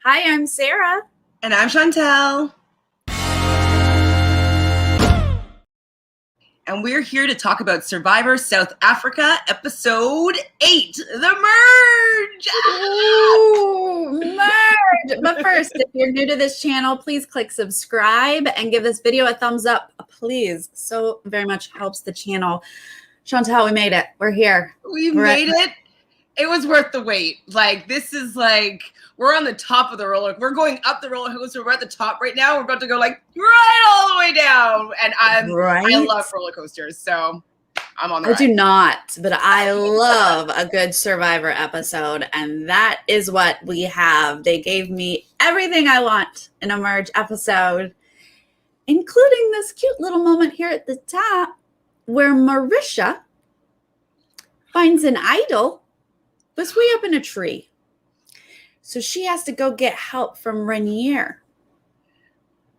Hi, I'm Sarah. And I'm Chantele. And we're here to talk about Survivor South Africa, episode 8, The Merge! Ooh, merge! But first, if you're new to this channel, please click subscribe and give this video a thumbs up, please. So very much helps the channel. Chantele, we made it. We're here. We made it. It was worth the wait. This is we're on the top of the roller. We're going up the roller coaster. We're at the top right now. We're about to go right all the way down. And I love roller coasters, so I'm on the ride. I do not, but I love a good Survivor episode, and that is what we have. They gave me everything I want in a merge episode, including this cute little moment here at the top where Marisha finds an idol was way up in a tree. So she has to go get help from Rainier.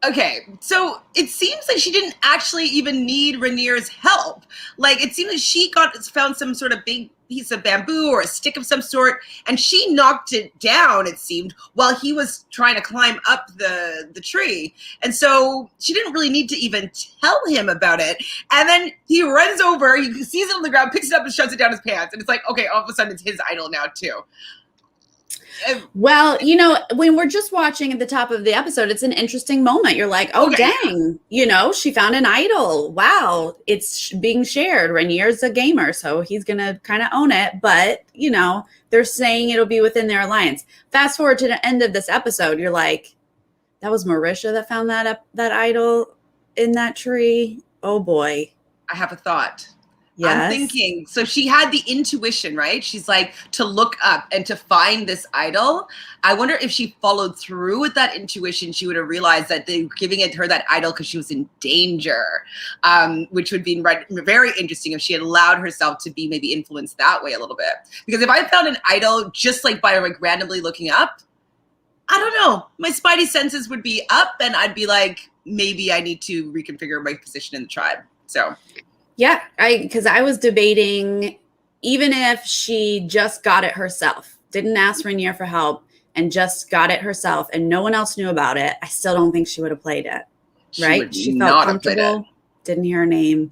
Okay, so it seems like she didn't actually even need Rainier's help. It seems like she found some sort of big piece of bamboo or a stick of some sort, and she knocked it down, it seemed, while he was trying to climb up the tree. And so she didn't really need to even tell him about it. And then he runs over, he sees it on the ground, picks it up and shoves it down his pants. And it's okay, all of a sudden it's his idol now too. Well, when we're just watching at the top of the episode, it's an interesting moment. You're like, oh, okay. Dang, she found an idol. Wow, it's being shared. Rainier's a gamer, so he's going to kind of own it. But, they're saying it'll be within their alliance. Fast forward to the end of this episode, you're like, that was Marisha that found that idol in that tree. Oh, boy. I have a thought. Yes. I'm thinking, so she had the intuition, right? She's to look up and to find this idol. I wonder if she followed through with that intuition, she would have realized that they were giving her that idol because she was in danger, which would be very interesting if she had allowed herself to be maybe influenced that way a little bit. Because if I found an idol just by randomly looking up, I don't know, my spidey senses would be up and I'd be like, maybe I need to reconfigure my position in the tribe. So... yeah, because I was debating, even if she just got it herself, didn't ask Rainier for help, and just got it herself, and no one else knew about it, I still don't think she would have played it, right? She felt comfortable, didn't hear her name.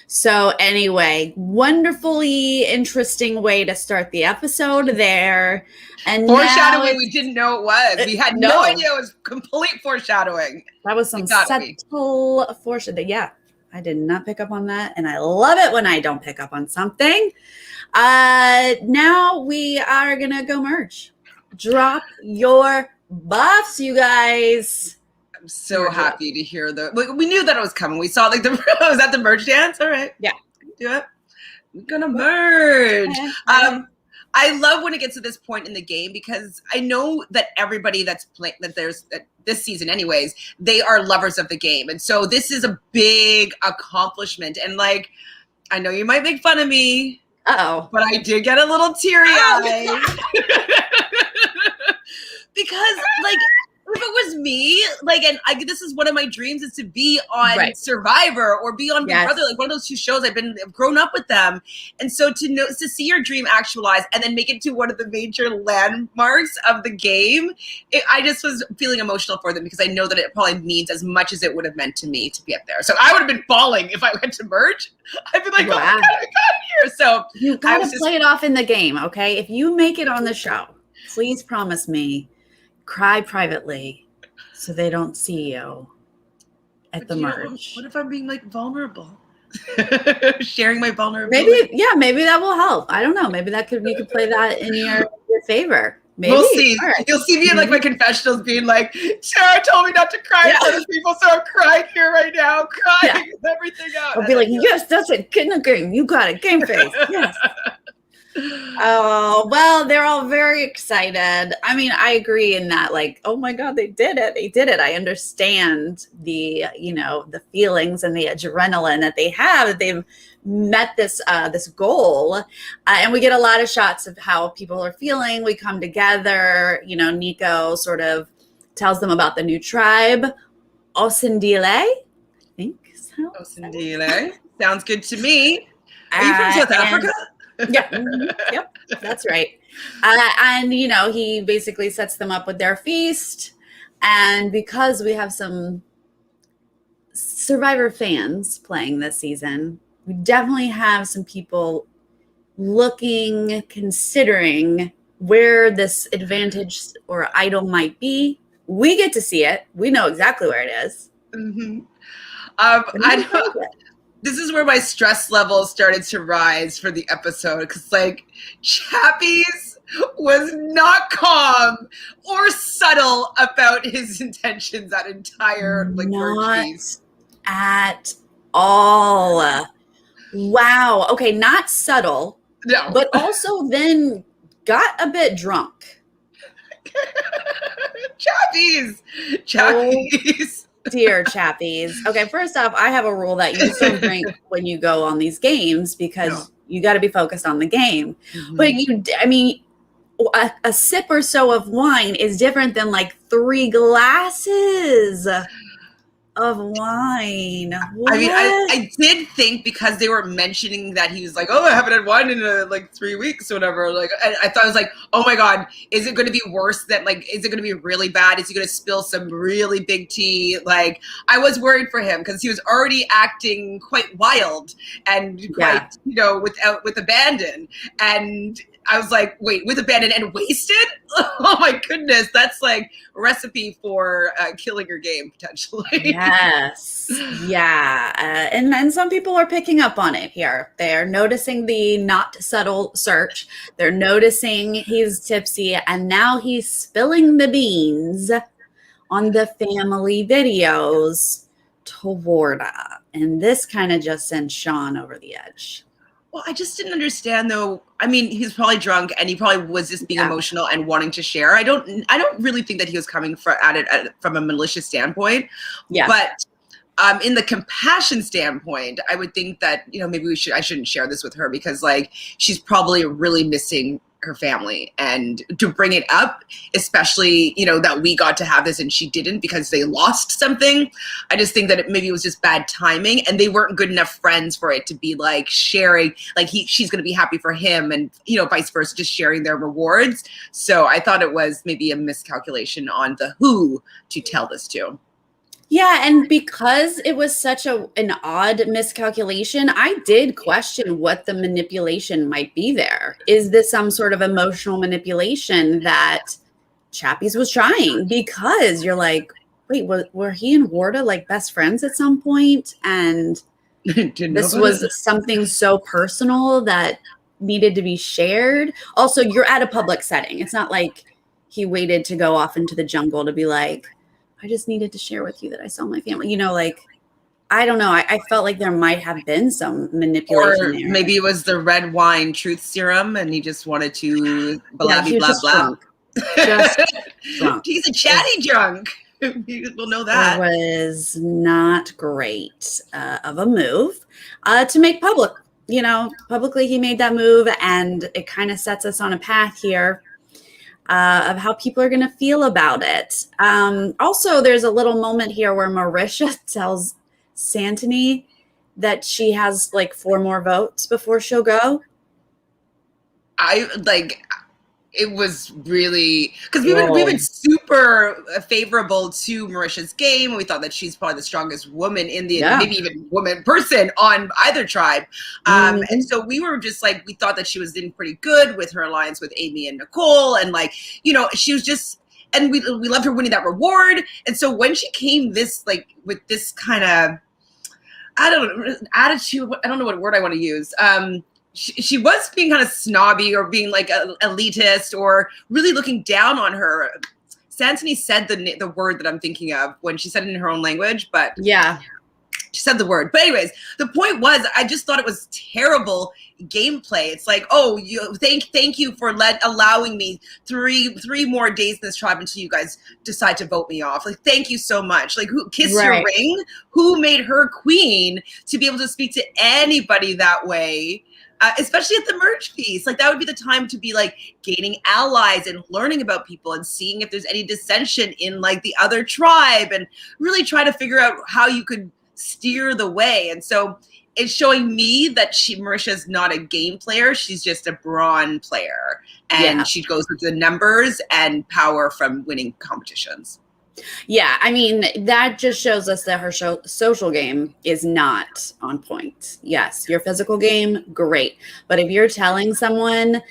So anyway, wonderfully interesting way to start the episode there. And foreshadowing, we didn't know it was. We had no idea it was complete foreshadowing. That was some subtle foreshadowing. Yeah. I did not pick up on that, and I love it when I don't pick up on something. Now we are going to go merge. Drop your buffs, you guys. I'm so happy to hear we knew that it was coming. We saw was that the merge dance? All right. Yeah. Do it. We're going to merge. Okay. I love when it gets to this point in the game because I know that everybody that's playing, this season anyways, they are lovers of the game. And so this is a big accomplishment. And I know you might make fun of me. Uh-oh. But I did get a little teary-eyed. Because if it was me, this is one of my dreams is to be on Survivor or be on Big Brother, one of those two shows. I've grown up with them. And so to see your dream actualized and then make it to one of the major landmarks of the game, I just was feeling emotional for them because I know that it probably means as much as it would have meant to me to get there. So I would have been bawling if I went to merge. I'd be like, wow. Oh my God, I got here. So you got to play it off in the game, okay? If you make it on the show, please promise me, cry privately so they don't see you at the merge. What if I'm being vulnerable? Sharing my vulnerability. Maybe that will help. I don't know. Maybe you could play that in your favor. Maybe. We'll see. Right. You'll see me in my confessionals being Sarah told me not to cry in front of people, so I'm crying here right now, crying everything out. I'll be like, yes, that's it. Get in the game. You got it. Game face. Yes. Oh, well, they're all very excited. I mean, I agree in that, oh my God, they did it. They did it. I understand the feelings and the adrenaline that they have, that they've met this goal. And we get a lot of shots of how people are feeling. We come together, Nico sort of tells them about the new tribe, Osindile, I think so. Osindile. Sounds good to me. Are you from South Africa? Yeah. Yep. That's right. And, he basically sets them up with their feast. And because we have some Survivor fans playing this season, we definitely have some people considering where this advantage or idol might be. We get to see it. We know exactly where it is. Mm-hmm. I don't. This is where my stress level started to rise for the episode because, like, Chappies was not calm or subtle about his intentions that entire merge feast. At all. Wow. Okay, not subtle. No. But also then got a bit drunk. Chappies. Oh, dear Chappies. Okay, first off, I have a rule that you just don't drink when you go on these games because you got to be focused on the game. Mm-hmm. But a sip or so of wine is different than like 3 glasses of wine. What? I mean, I did think because they were mentioning that he was like, oh, I haven't had wine in 3 weeks or whatever. Like, I thought I was like, oh my God, is it going to be worse than is it going to be really bad? Is he going to spill some really big tea? Like, I was worried for him because he was already acting quite wild and quite, with abandon. And I was like, wait, with abandon and wasted? Oh my goodness. That's like a recipe for killing your game potentially. Yes. Yeah. And some people are picking up on it here. They're noticing the not subtle search. They're noticing he's tipsy and now he's spilling the beans on the family videos to Warda. And this kind of just sends Sean over the edge. Well, I just didn't understand though. I mean, he's probably drunk and he probably was just being emotional and wanting to share. I don't really think that he was coming at it from a malicious standpoint. Yeah. But in the compassion standpoint, I would think that, maybe I shouldn't share this with her because she's probably really missing her family, and to bring it up, especially, that we got to have this and she didn't because they lost something. I just think that maybe it was just bad timing and they weren't good enough friends for it to be sharing, she's going to be happy for him and, vice versa, just sharing their rewards. So I thought it was maybe a miscalculation on the who to tell this to. Yeah, and because it was such an odd miscalculation, I did question what the manipulation might be there. Is this some sort of emotional manipulation that Chappies was trying? Because you're like, wait, were he and Warda best friends at some point? And this was something so personal that needed to be shared. Also, you're at a public setting. It's not like he waited to go off into the jungle to be like, I just needed to share with you that I saw my family. I don't know. I felt like there might have been some manipulation or there. Maybe it was the red wine truth serum and he just wanted to blah, blah, blah. Just drunk. He's a chatty drunk. We'll know that. It was not great of a move to make public. Publicly he made that move and it kind of sets us on a path here of how people are going to feel about it. Also, there's a little moment here where Marisha tells Santini that she has 4 more votes before she'll go. It was really because we've been super favorable to Marisha's game. We thought that she's probably the strongest woman in the maybe even woman person on either tribe. And so we were just we thought that she was in pretty good with her alliance with Amy and Nicole, and she was just, and we loved her winning that reward. And so when she came with this kind of attitude, I don't know what word I want to use. She was being kind of snobby or being elitist or really looking down on her. Santini said the word that I'm thinking of when she said it in her own language, but yeah, she said the word. But anyways, the point was, I just thought it was terrible gameplay. It's thank you for allowing me three more days in this tribe until you guys decide to vote me off. Thank you so much. Who kissed your ring? Who made her queen to be able to speak to anybody that way? Especially at the merge feast. That would be the time to be gaining allies and learning about people and seeing if there's any dissension in the other tribe and really try to figure out how you could steer the way. And so it's showing me that Marisha's not a game player. She's just a brawn player. And she goes with the numbers and power from winning competitions. Yeah, I mean, that just shows us that her social game is not on point. Yes, your physical game, great. But if you're telling someone,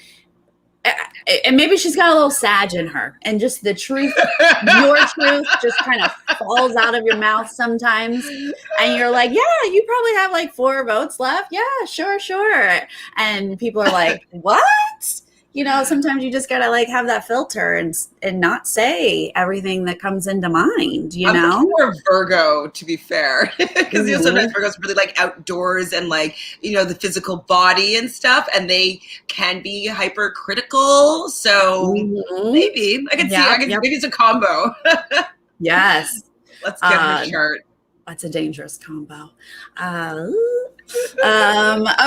and maybe she's got a little sag in her, and just the truth, your truth just kind of falls out of your mouth sometimes. And you're like, yeah, you probably have like 4 votes left. Yeah, sure. And people are like, what? You know, sometimes you just gotta like have that filter and not say everything that comes into mind. You know, I'm more Virgo, to be fair, because sometimes Virgos really like outdoors and like the physical body and stuff, and they can be hypercritical. So maybe I can see. Maybe it's a combo. Yes, let's get her chart. That's a dangerous combo.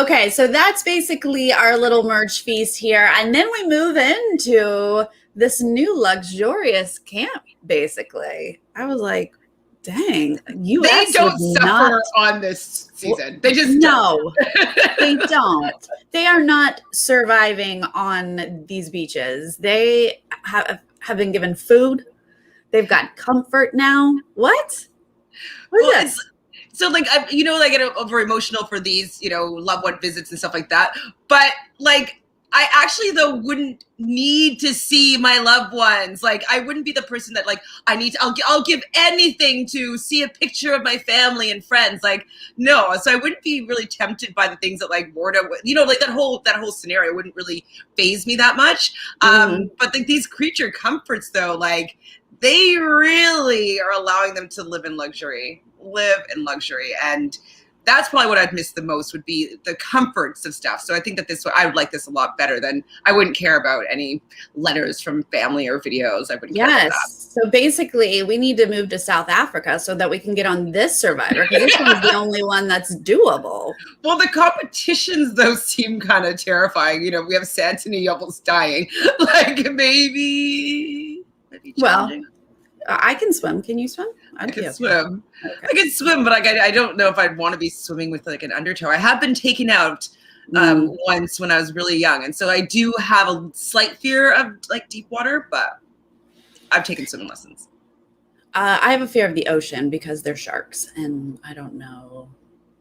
Okay, so that's basically our little merge feast here. And then we move into this new luxurious camp, basically. I was like, dang, they don't suffer on this season. They just don't. They don't. They are not surviving on these beaches. They have been given food. They've got comfort now. What? What is this? So like, I get over emotional for these, loved one visits and stuff like that. But like, I actually though wouldn't need to see my loved ones. Like, I wouldn't be the person that like, I'll give anything to see a picture of my family and friends. Like, no. So I wouldn't be really tempted by the things that like Morta, like that whole scenario wouldn't really faze me that much. But like these creature comforts though, like they really are allowing them to live in luxury. And that's probably what I'd miss the most would be the comforts of stuff. So I think that I would like this a lot better than I wouldn't care about any letters from family or videos. I wouldn't care about that. So basically we need to move to South Africa so that we can get on this Survivor because this one's the only one that's doable. Well, the competitions though seem kind of terrifying. We have Santini almost dying. Like maybe challenging. I can swim. Can you swim? I can swim. Okay. I can swim, but I don't know if I'd want to be swimming with like an undertow. I have been taken out once when I was really young, and so I do have a slight fear of like deep water, but I've taken swimming lessons. I have a fear of the ocean because they're sharks, and I don't know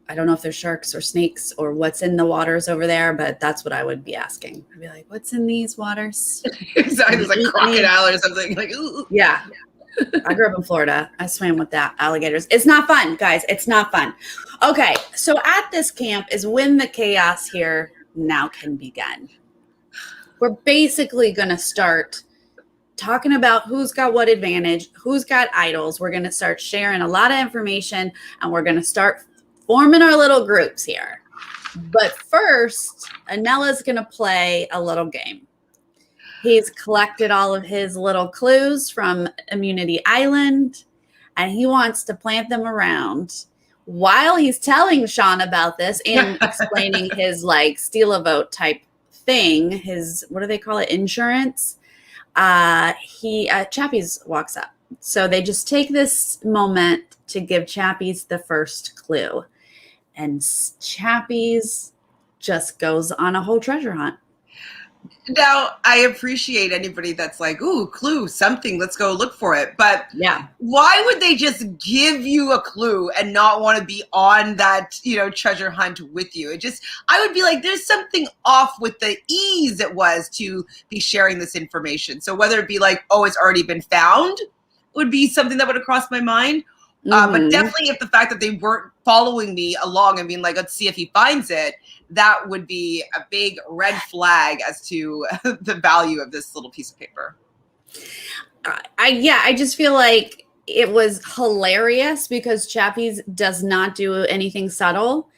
if they're sharks or snakes or what's in the waters over there, but that's what I would be asking. I'd be like, what's in these waters? Exactly. It's like crocodile or something. Like, ooh. Yeah. I grew up in Florida. I swam with that alligators. It's not fun, guys. It's not fun. Okay, so at this camp is when the chaos here now can begin. We're basically going to start talking about who's got what advantage, who's got idols. We're going to start sharing a lot of information, and we're going to start forming our little groups here. But first, Anella's going to play a little game. He's collected all of his little clues from Immunity Island, and he wants to plant them around while he's telling Sean about this and explaining his like steal a vote type thing, his, what do they call it? Insurance. Chappies walks up. So they just take this moment to give Chappies the first clue, and Chappies just goes on a whole treasure hunt. Now, I appreciate anybody that's like, ooh, clue, something, let's go look for it. But yeah, why would they just give you a clue and not want to be on that, treasure hunt with you? I would be like, there's something off with the ease it was to be sharing this information. So whether it be like, oh, it's already been found, would be something that would have crossed my mind. But definitely if the fact that they weren't following me along and being like, let's see if he finds it, that would be a big red flag as to the value of this little piece of paper. I just feel like it was hilarious because Chappies does not do anything subtle.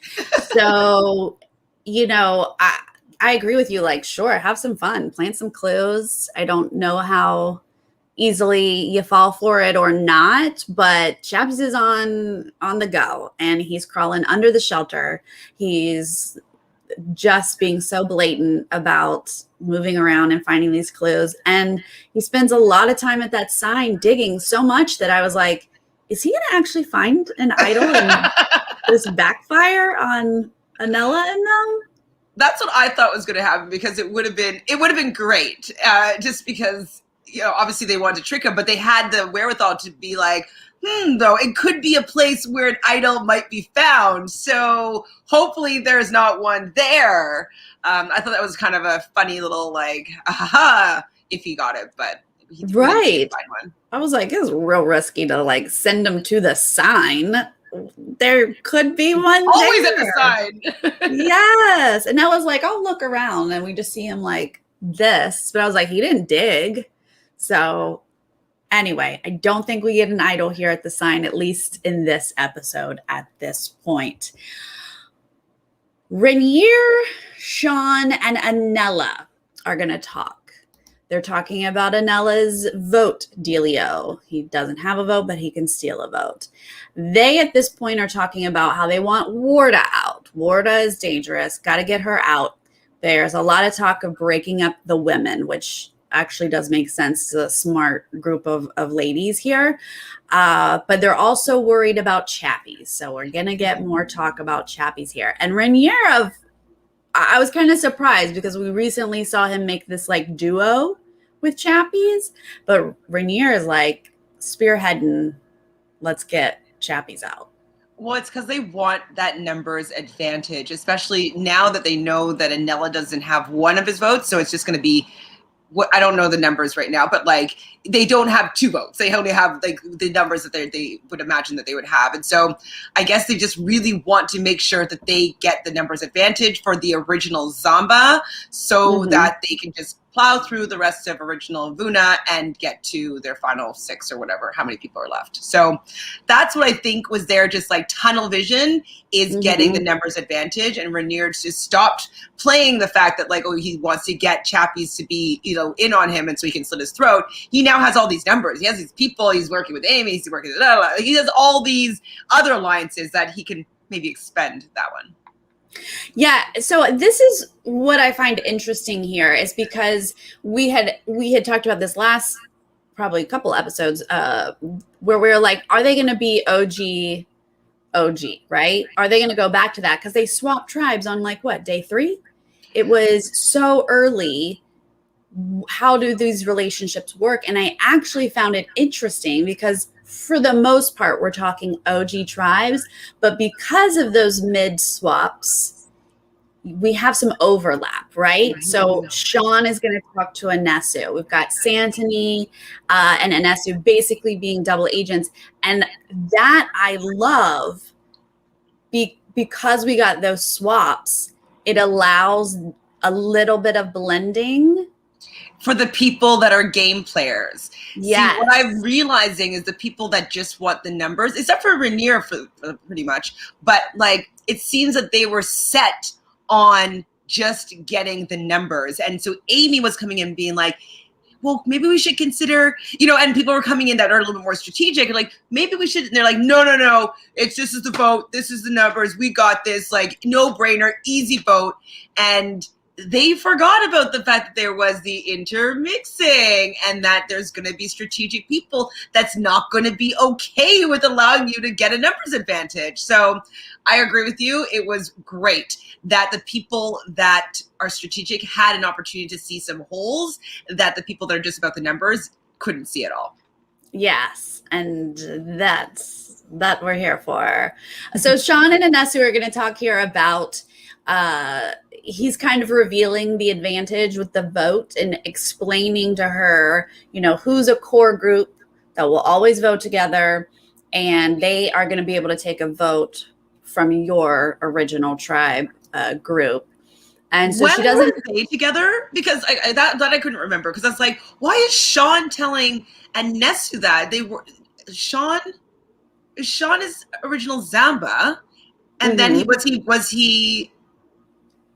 So, I agree with you. Like, sure, have some fun, plant some clues. I don't know how easily you fall for it or not, but Chappies is on the go and he's crawling under the shelter. He's just being so blatant about moving around and finding these clues, and he spends a lot of time at that sign digging so much that I was like, is he gonna actually find an idol this backfire on Anella and them? That's what I thought was going to happen, because it would have been great, just because, obviously they wanted to trick him, but they had the wherewithal to be like, though it could be a place where an idol might be found, so hopefully there's not one there. I thought that was kind of a funny little like, if he got it, but he right. find one. I was like, it's real risky to like send him to the sign. There could be one always there. At the sign. Yes. And I was like, I'll look around, and we just see him like this. But I was like, he didn't dig. So anyway, I don't think we get an idol here at the sign, at least in this episode at this point. Rainier, Sean, and Anella are going to talk. They're talking about Anella's vote dealio. He doesn't have a vote, but he can steal a vote. They, at this point, are talking about how they want Warda out. Warda is dangerous. Got to get her out. There's a lot of talk of breaking up the women, which actually does make sense. It's a smart group of ladies here. But they're also worried about Chappies. So we're going to get more talk about Chappies here. And Rainier, I was kind of surprised because we recently saw him make this like duo with Chappies. But Rainier is like spearheading, let's get Chappies out. Well, it's because they want that numbers advantage, especially now that they know that Anella doesn't have one of his votes. So it's just going to be, I don't know the numbers right now, but like they don't have 2 votes. They only have like the numbers that they would imagine that they would have. And so I guess they just really want to make sure that they get the numbers advantage for the original Zamba, so that they can just plow through the rest of original Vuna and get to their final 6 or whatever, how many people are left. So that's what I think was there, just like tunnel vision is getting the numbers advantage. And Rainier just stopped playing the fact that like, oh, he wants to get Chappies to be, in on him and so he can slit his throat. He now has all these numbers. He has these people. He's working with Amy. He's working with, he has all these other alliances that he can maybe expend that one. Yeah, so this is what I find interesting here, is because we had talked about this last probably a couple episodes where we were like, are they going to be OG, right? Are they going to go back to that? Because they swapped tribes on like what, day 3? It was so early. How do these relationships work? And I actually found it interesting because for the most part, we're talking OG tribes, but because of those mid swaps, we have some overlap, right? So Sean is going to talk to Anesu. We've got Santony and Anesu basically being double agents. And that I love because we got those swaps, it allows a little bit of blending. For the people that are game players. Yeah. See, what I'm realizing is the people that just want the numbers, except for Rainier for pretty much, but like it seems that they were set on just getting the numbers. And so Amy was coming in being like, well, maybe we should consider, and people were coming in that are a little bit more strategic, and like, maybe we should, and they're like, no, this is the vote, this is the numbers, we got this, like, no brainer, easy vote. And they forgot about the fact that there was the intermixing and that there's going to be strategic people that's not going to be okay with allowing you to get a numbers advantage. So I agree with you. It was great that the people that are strategic had an opportunity to see some holes that the people that are just about the numbers couldn't see at all. Yes. And that's we're here for. So Sean and Anesu are going to talk here about he's kind of revealing the advantage with the vote and explaining to her, who's a core group that will always vote together, and they are going to be able to take a vote from your original tribe group. And so when she doesn't. Were they together? Because that I couldn't remember. Because I was like, why is Sean telling Anesu that they were Sean is original Zamba, and then was he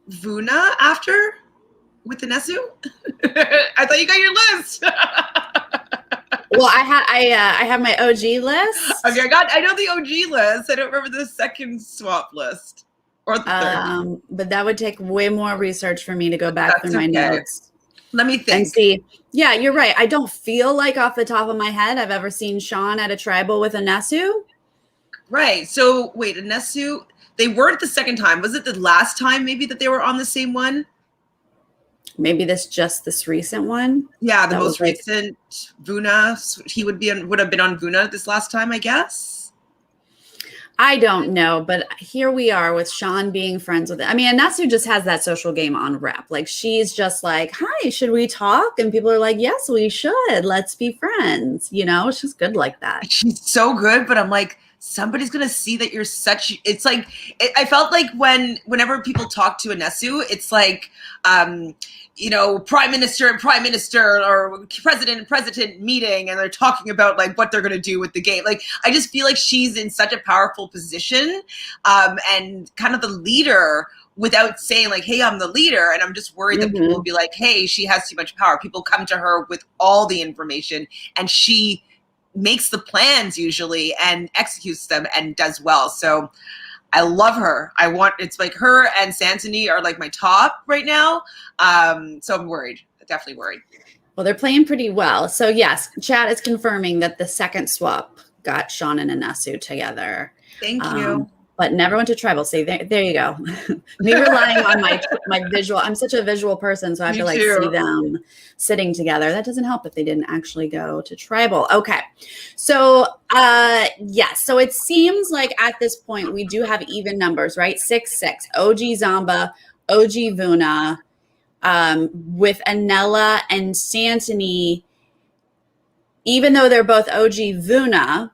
Vuna after with Anesu? I thought you got your list. Well, I have my OG list. Okay, I know the OG list. I don't remember the second swap list or the third. But that would take way more research for me to go back through my notes. Let me think. And see. Yeah, you're right. I don't feel like off the top of my head I've ever seen Sean at a tribal with Anesu. Right. So wait, Anesu, they weren't the second time. Was it the last time maybe that they were on the same one? Maybe this recent one. Yeah, the That was most like, recent Vuna. He would have been on Vuna this last time, I guess. I don't know, but here we are with Sean being friends with it. I mean, Anasu just has that social game on rep. Like she's just like, "Hi, should we talk?" And people are like, "Yes, we should. Let's be friends." You know, she's good like that. She's so good, but I'm like, somebody's gonna see that you're such. It's like I felt like whenever people talk to Anesu, it's like, prime minister and prime minister or president and president meeting, and they're talking about like what they're gonna do with the game. Like I just feel like she's in such a powerful position, and kind of the leader. Without saying like, hey, I'm the leader. And I'm just worried that people will be like, hey, she has too much power. People come to her with all the information and she makes the plans usually and executes them and does well. So I love her. It's like her and Santini are like my top right now. So I'm worried, definitely worried. Well, they're playing pretty well. So yes, chat is confirming that the second swap got Sean and Anasu together. Thank you. But never went to tribal. See, there you go. Me relying on my visual. I'm such a visual person, so I have to like see them sitting together. That doesn't help if they didn't actually go to tribal. Okay. So yes. So it seems like at this point we do have even numbers, right? 6-6. OG Zamba, OG Vuna, with Anella and Santini, even though they're both OG Vuna,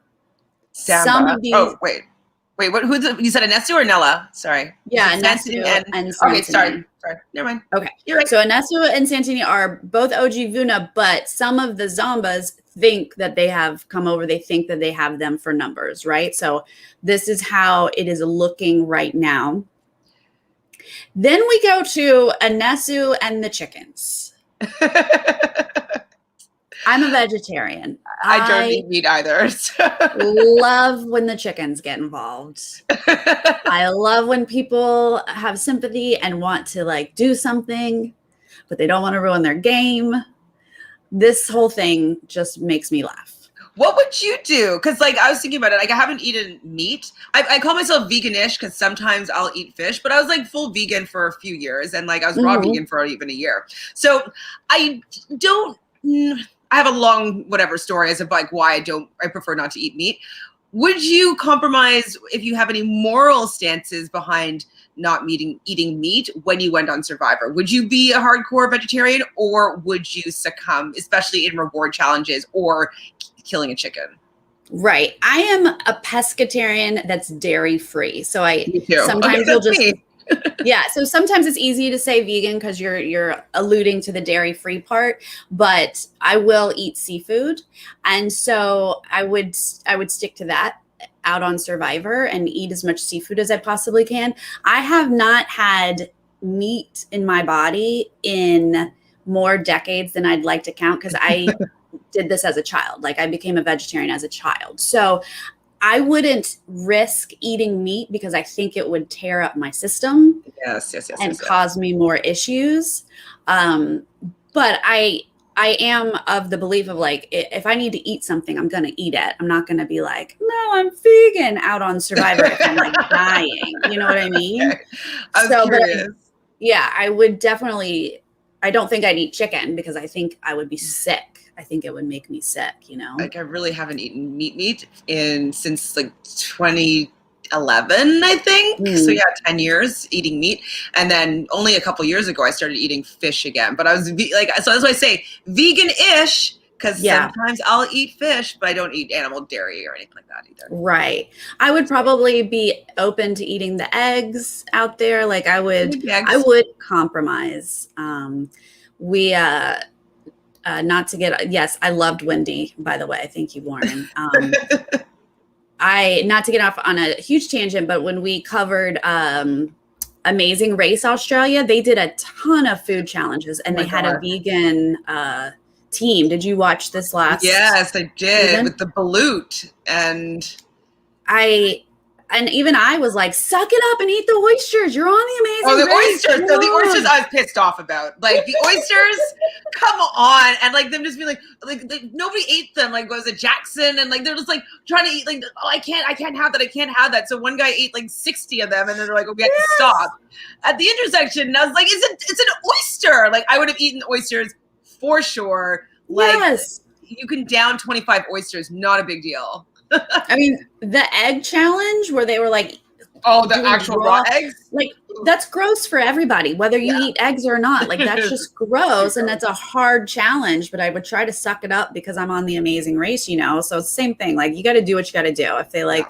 Samba. some of these. Oh, wait, you said Anesu or Nella? Sorry. Yeah, Anesu and Santini. Okay, sorry. Never mind. Okay. You're right. So Anesu and Santini are both OG Vuna, but some of the Zambas think that they have come over. They think that they have them for numbers, right? So this is how it is looking right now. Then we go to Anesu and the chickens. I'm a vegetarian. I don't eat meat either. So. Love when the chickens get involved. I love when people have sympathy and want to like do something, but they don't want to ruin their game. This whole thing just makes me laugh. What would you do? Because like I was thinking about it. Like I haven't eaten meat. I call myself veganish because sometimes I'll eat fish, but I was like full vegan for a few years, and like I was raw vegan for even a year. So I have a long whatever story as of like why I prefer not to eat meat. Would you compromise if you have any moral stances behind not eating meat when you went on Survivor? Would you be a hardcore vegetarian or would you succumb, especially in reward challenges or killing a chicken? Right. I am a pescatarian that's dairy free. So sometimes you'll just yeah. So sometimes it's easy to say vegan because you're alluding to the dairy free part, but I will eat seafood. And so I would stick to that out on Survivor and eat as much seafood as I possibly can. I have not had meat in my body in more decades than I'd like to count because I did this as a child. Like I became a vegetarian as a child. So I wouldn't risk eating meat because I think it would tear up my system. Yes. And cause me more issues. But I am of the belief of like, if I need to eat something, I'm going to eat it. I'm not going to be like, no, I'm vegan out on Survivor if I'm like dying. You know what I mean? Okay. I'm curious. Yeah, I would definitely, I don't think I'd eat chicken because I think I would be sick. I think it would make me sick, you know? Like I really haven't eaten meat since like 2011, I think. So yeah, 10 years eating meat. And then only a couple years ago, I started eating fish again. But I was like, so that's why I say vegan-ish, because sometimes I'll eat fish, but I don't eat animal dairy or anything like that either. Right. I would probably be open to eating the eggs out there. Like I would compromise. Not to get, yes, I loved Wendy, by the way. Thank you, Lauren. Not to get off on a huge tangent, but when we covered Amazing Race Australia, they did a ton of food challenges and they had a vegan team. Did you watch this last? Yes, I did, with the balut. And I And even I was like, suck it up and eat the oysters. You're on the Amazing Oh, the Race. oysters. So the oysters I was pissed off about. Like the oysters, come on. And like them just being like nobody ate them. Like was it Jackson? And like they're just like trying to eat like, oh, I can't have that. I can't have that. So one guy ate like 60 of them and then they're like, oh, we have to stop at the intersection. And I was like, it's an oyster. Like I would have eaten oysters for sure. Like you can down 25 oysters, not a big deal. I mean, the egg challenge where they were like, oh, the actual raw eggs? Like, that's gross for everybody, whether you eat eggs or not. Like, that's just gross. And that's a hard challenge, but I would try to suck it up because I'm on the Amazing Race, you know? So it's the same thing. Like, you got to do what you got to do. If they, like,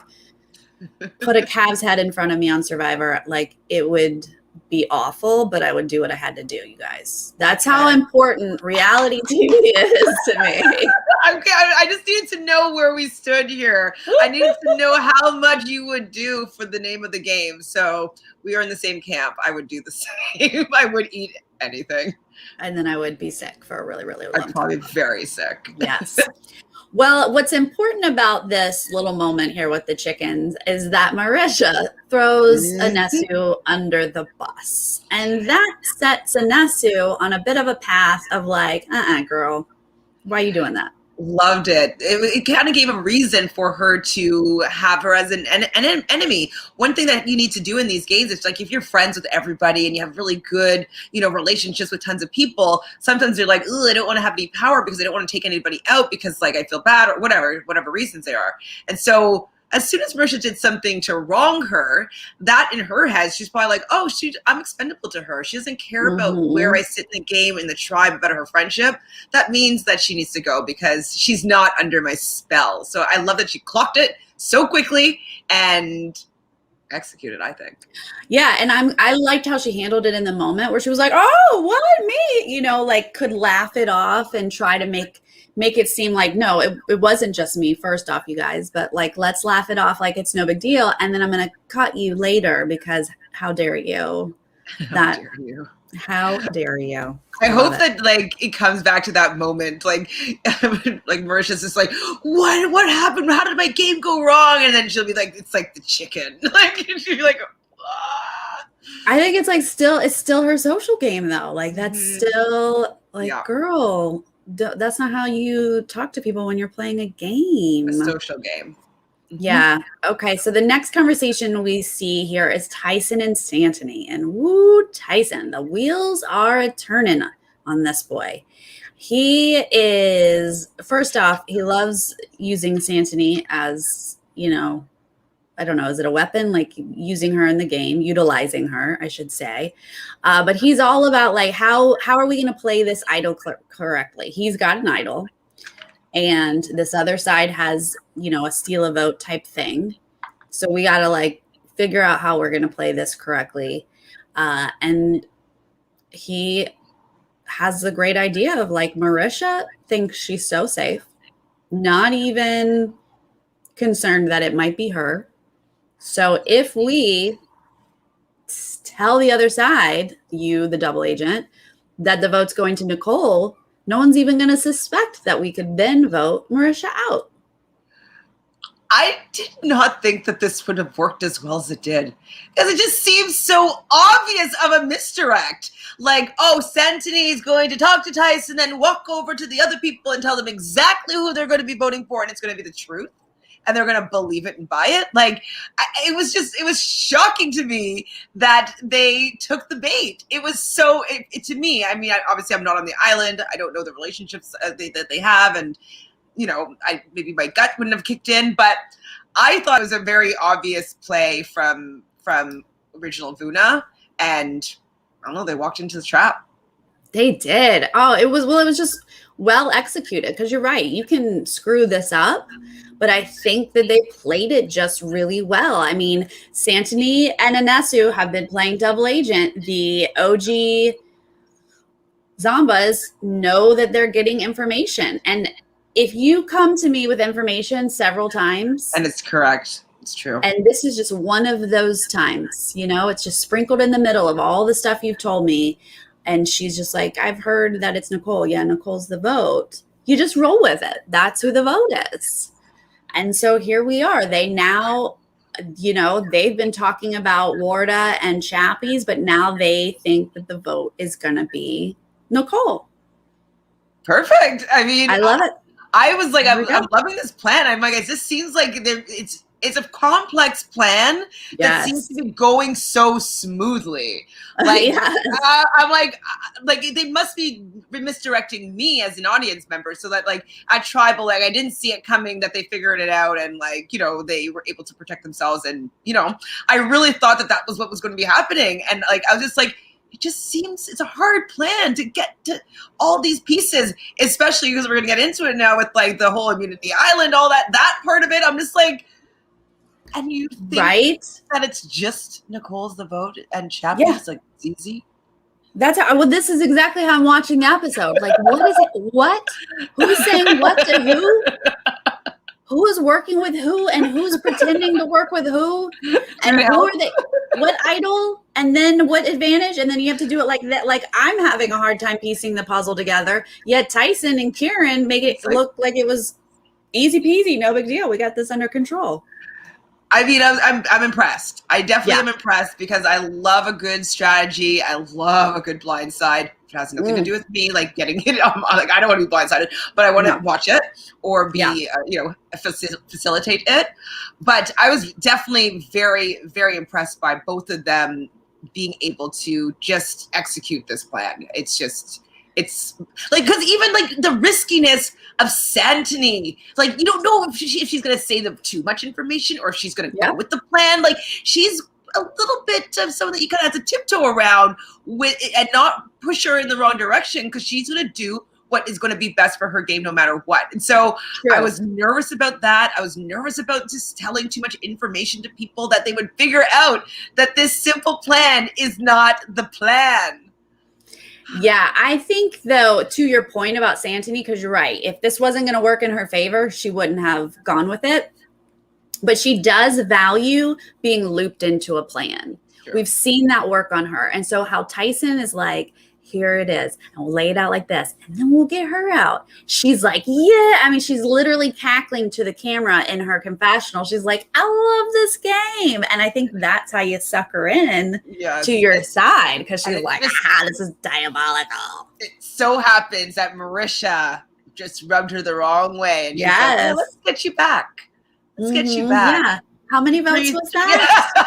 put a calf's head in front of me on Survivor, like, it would be awful, but I would do what I had to do, you guys. That's how important reality TV is to me. Okay, I just needed to know where we stood here. I needed to know how much you would do for the name of the game. So we are in the same camp. I would do the same. I would eat anything. And then I would be sick for a really, really long time. I'd probably be very sick. Yes. Well, what's important about this little moment here with the chickens is that Marisha throws Anesu under the bus. And that sets Anesu on a bit of a path of like, girl, why are you doing that? Loved it. It kind of gave a reason for her to have her as an enemy. One thing that you need to do in these games is like if you're friends with everybody and you have really good, relationships with tons of people, sometimes you're like, I don't want to have any power because I don't want to take anybody out because like I feel bad or whatever reasons they are. And so as soon as Marisha did something to wrong her, that in her head, she's probably like, oh, I'm expendable to her. She doesn't care about where I sit in the game, in the tribe, about her friendship. That means that she needs to go because she's not under my spell. So I love that she clocked it so quickly and executed, I think. Yeah, and I liked how she handled it in the moment where she was like, oh, what, me? Like could laugh it off and try to make it seem like, no, it wasn't just me, first off, you guys, but like, let's laugh it off like it's no big deal. And then I'm going to cut you later because how dare you? How dare you? I hope that like it comes back to that moment. Like Marisha's just like, what happened? How did my game go wrong? And then she'll be like, it's like the chicken. Like she'll be like, ah. I think it's like it's still her social game though. Like that's still like, girl, that's not how you talk to people when you're playing a game. A social game. Yeah. Okay. So the next conversation we see here is Tyson and Santony. And woo, Tyson, the wheels are turning on this boy. He is, first off, he loves using Santony as, I don't know, is it a weapon? Like using her in the game, utilizing her, I should say. But he's all about like, how are we going to play this idol correctly? He's got an idol. And this other side has, a steal a vote type thing. So we got to like figure out how we're going to play this correctly. And he has the great idea of like, Marisha thinks she's so safe, not even concerned that it might be her. So if we tell the other side, you, the double agent, that the vote's going to Nicole, no one's even going to suspect that we could then vote Marisha out. I did not think that this would have worked as well as it did. Because it just seems so obvious of a misdirect. Like, oh, Santony is going to talk to Tyson, then walk over to the other people and tell them exactly who they're going to be voting for, and it's going to be the truth. And they're going to believe it and buy it. Like, it was shocking to me that they took the bait. It was so, to me, I mean, obviously I'm not on the island. I don't know the relationships that they have. And, maybe my gut wouldn't have kicked in. But I thought it was a very obvious play from original Vuna. And I don't know, they walked into the trap. They did. Oh, it was just well executed. Because you're right. You can screw this up. But I think that they played it just really well. I mean, Santony and Anesu have been playing double agent. The OG Zombas know that they're getting information. And if you come to me with information several times. And it's correct. It's true. And this is just one of those times, it's just sprinkled in the middle of all the stuff you've told me. And she's just like, I've heard that it's Nicole. Yeah, Nicole's the vote. You just roll with it. That's who the vote is. And so here we are. They now they've been talking about Warda and Chappies, but now they think that the vote is going to be Nicole. Perfect. I mean, I love it. I was like, I'm loving this plan. I'm like, it just seems like it's a complex plan that seems to be going so smoothly. Like, I'm like they must be misdirecting me as an audience member so that like at Tribal, like I didn't see it coming, that they figured it out and like, they were able to protect themselves. And, I really thought that was what was going to be happening. And like, I was just like, it just seems it's a hard plan to get to all these pieces, especially because we're going to get into it now with like the whole Immunity Island, all that part of it. I'm just like, and you think that it's just Nicole's the vote and Chappies, like it's easy? That's this is exactly how I'm watching the episode. Like, what is it? What? Who's saying what to who? Who is working with who, and who's pretending to work with who, and who are they? What idol, and then what advantage, and then you have to do it like that. Like, I'm having a hard time piecing the puzzle together. Yet Tyson and Kieran make it look like it was easy peasy, no big deal. We got this under control. I mean, I'm impressed. I definitely am impressed because I love a good strategy. I love a good blindside. It has nothing to do with me, like getting it. Like I don't want to be blindsided, but I want to watch it or be, facilitate it. But I was definitely very, very impressed by both of them being able to just execute this plan. It's like, because even like the riskiness of Santini, like you don't know if she's going to say too much information or if she's going to go with the plan. Like she's a little bit of someone that you kind of have to tiptoe around with and not push her in the wrong direction, because she's going to do what is going to be best for her game no matter what. And so I was nervous about that. I was nervous about just telling too much information to people that they would figure out that this simple plan is not the plan. Yeah, I think, though, to your point about Santini, because you're right, if this wasn't going to work in her favor, she wouldn't have gone with it. But she does value being looped into a plan. Sure. We've seen that work on her. And so how Tyson is like, here it is, and we'll lay it out like this, and then we'll get her out. She's like, yeah. I mean, she's literally cackling to the camera in her confessional. She's like, I love this game. And I think that's how you suck her in to your side, because she's like, this is diabolical. It so happens that Marisha just rubbed her the wrong way. And she's like, oh, let's get you back. Let's get you back. Yeah. How many votes was that?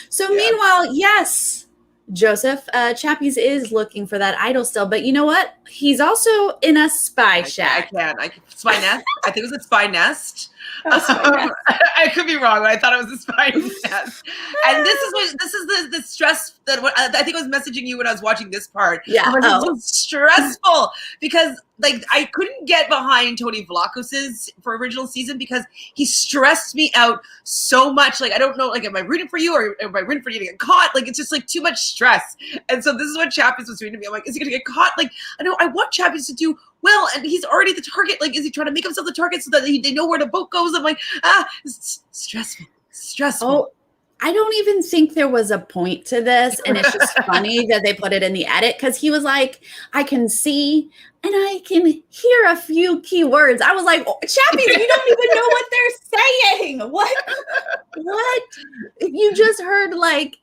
So meanwhile, yes, Joseph, Chappies is looking for that idol still, but you know what? He's also in a spy shack. Spy nest. I think it was a spy nest. I could be wrong, but I thought it was a spy nest. And this is the stress that I think I was messaging you when I was watching this part. Yeah, it was stressful because like I couldn't get behind Tony Vlachos's for original season because he stressed me out so much. Like I don't know, like am I rooting for you or am I rooting for you to get caught? Like it's just like too much stress. And so this is what Chappies was doing to me. I'm like, is he gonna get caught? Like I want Chappies to do well, and he's already the target. Like, is he trying to make himself the target so that they know where the boat goes? I'm like, it's stressful. Oh, I don't even think there was a point to this, and it's just funny that they put it in the edit, because he was like, I can see and I can hear a few key words. I was like, Chappies, you don't even know what they're saying. What? You just heard like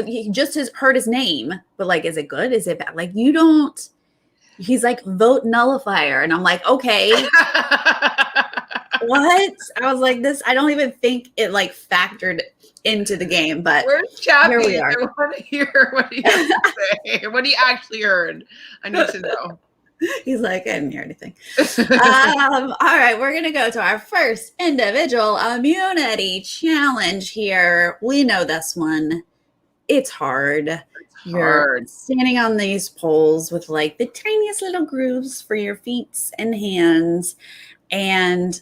you just heard his name, but like, is it good? Is it bad? Like, you don't. He's like, vote nullifier. And I'm like, okay. What? I was like, this, I don't even think it like factored into the game, but where's Chappies? Here we are. I want to hear what he has to say, what he actually heard. I need to know. He's like, I didn't hear anything. All right, we're going to go to our first individual immunity challenge here. We know this one. It's hard. You're standing on these poles with like the tiniest little grooves for your feet and hands. And